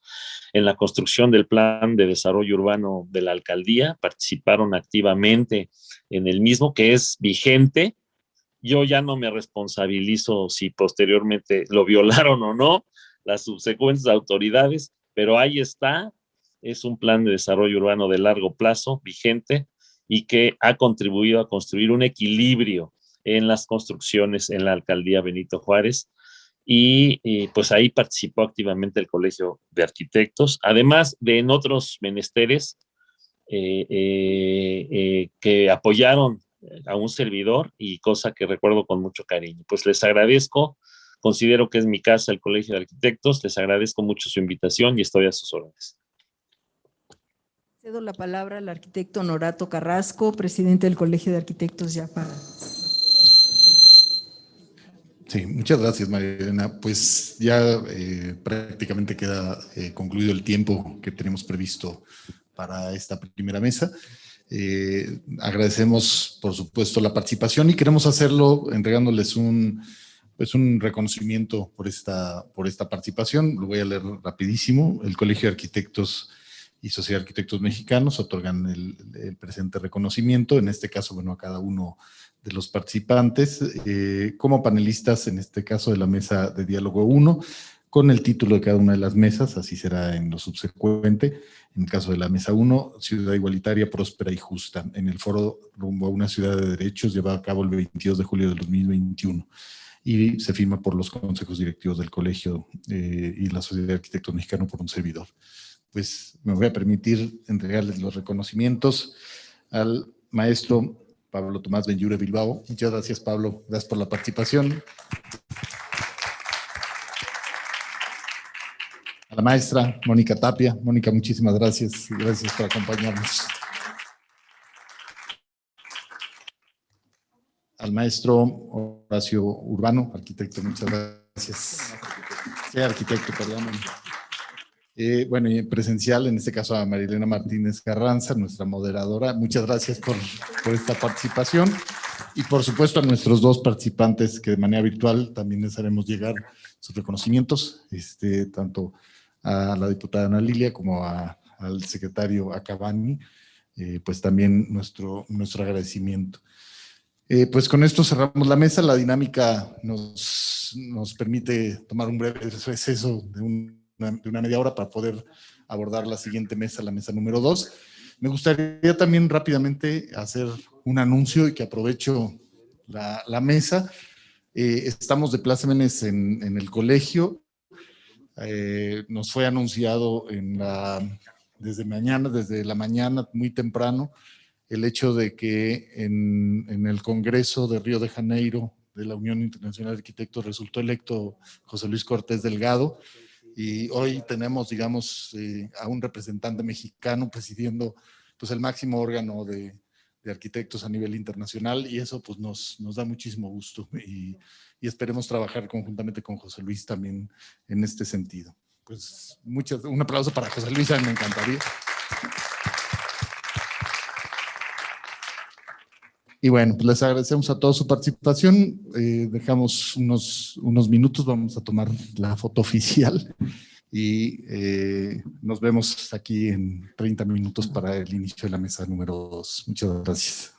en la construcción del plan de desarrollo urbano de la alcaldía. Participaron activamente en el mismo, que es vigente. Yo ya no me responsabilizo si posteriormente lo violaron o no las subsecuentes autoridades, pero ahí está. Es un plan de desarrollo urbano de largo plazo, vigente, y que ha contribuido a construir un equilibrio en las construcciones en la alcaldía Benito Juárez. Y pues ahí participó activamente el Colegio de Arquitectos, además de en otros menesteres que apoyaron a un servidor, y cosa que recuerdo con mucho cariño. Pues les agradezco, considero que es mi casa el Colegio de Arquitectos, les agradezco mucho su invitación y estoy a sus órdenes. Cedo la palabra al arquitecto Norato Carrasco, presidente del Colegio de Arquitectos, ya para... Sí, muchas gracias, María Elena. Pues ya prácticamente queda concluido el tiempo que tenemos previsto para esta primera mesa. Agradecemos, por supuesto, la participación y queremos hacerlo entregándoles un reconocimiento por esta participación. Lo voy a leer rapidísimo. El Colegio de Arquitectos y Sociedad de Arquitectos Mexicanos otorgan el presente reconocimiento, en este caso, bueno, a cada uno de los participantes, como panelistas, en este caso de la mesa de diálogo 1, con el título de cada una de las mesas, así será en lo subsecuente. En el caso de la mesa 1, Ciudad Igualitaria, Próspera y Justa, en el foro rumbo a una ciudad de derechos, llevado a cabo el 22 de julio del 2021. Y se firma por los consejos directivos del colegio y la Sociedad de Arquitectos Mexicanos por un servidor. Pues me voy a permitir entregarles los reconocimientos al maestro Pablo Tomás Benlliure Bilbao. Muchas gracias, Pablo. Gracias por la participación. A la maestra Mónica Tapia. Mónica, muchísimas gracias. Gracias por acompañarnos. Al maestro Horacio Urbano, arquitecto, muchas gracias. Sí, arquitecto, perdón. Bueno, y en presencial, en este caso a Marilena Martínez Carranza, nuestra moderadora. Muchas gracias por esta participación. Y por supuesto a nuestros dos participantes que de manera virtual también les haremos llegar sus reconocimientos, tanto a la diputada Ana Lilia como al secretario Acabani, pues también nuestro agradecimiento. Pues con esto cerramos la mesa. La dinámica nos permite tomar un breve receso de una media hora para poder abordar la siguiente mesa, la mesa número 2. Me gustaría también rápidamente hacer un anuncio y que aprovecho la mesa. Estamos de plácemes en el colegio. Nos fue anunciado desde la mañana, muy temprano, el hecho de que en el Congreso de Río de Janeiro de la Unión Internacional de Arquitectos resultó electo José Luis Cortés Delgado, y hoy tenemos, digamos, a un representante mexicano presidiendo pues, el máximo órgano de arquitectos a nivel internacional, y eso pues nos da muchísimo gusto, y esperemos trabajar conjuntamente con José Luis también en este sentido. Pues un aplauso para José Luis, me encantaría. Y bueno, pues les agradecemos a todos su participación. Dejamos unos minutos, vamos a tomar la foto oficial y nos vemos aquí en 30 minutos para el inicio de la mesa número 2. Muchas gracias.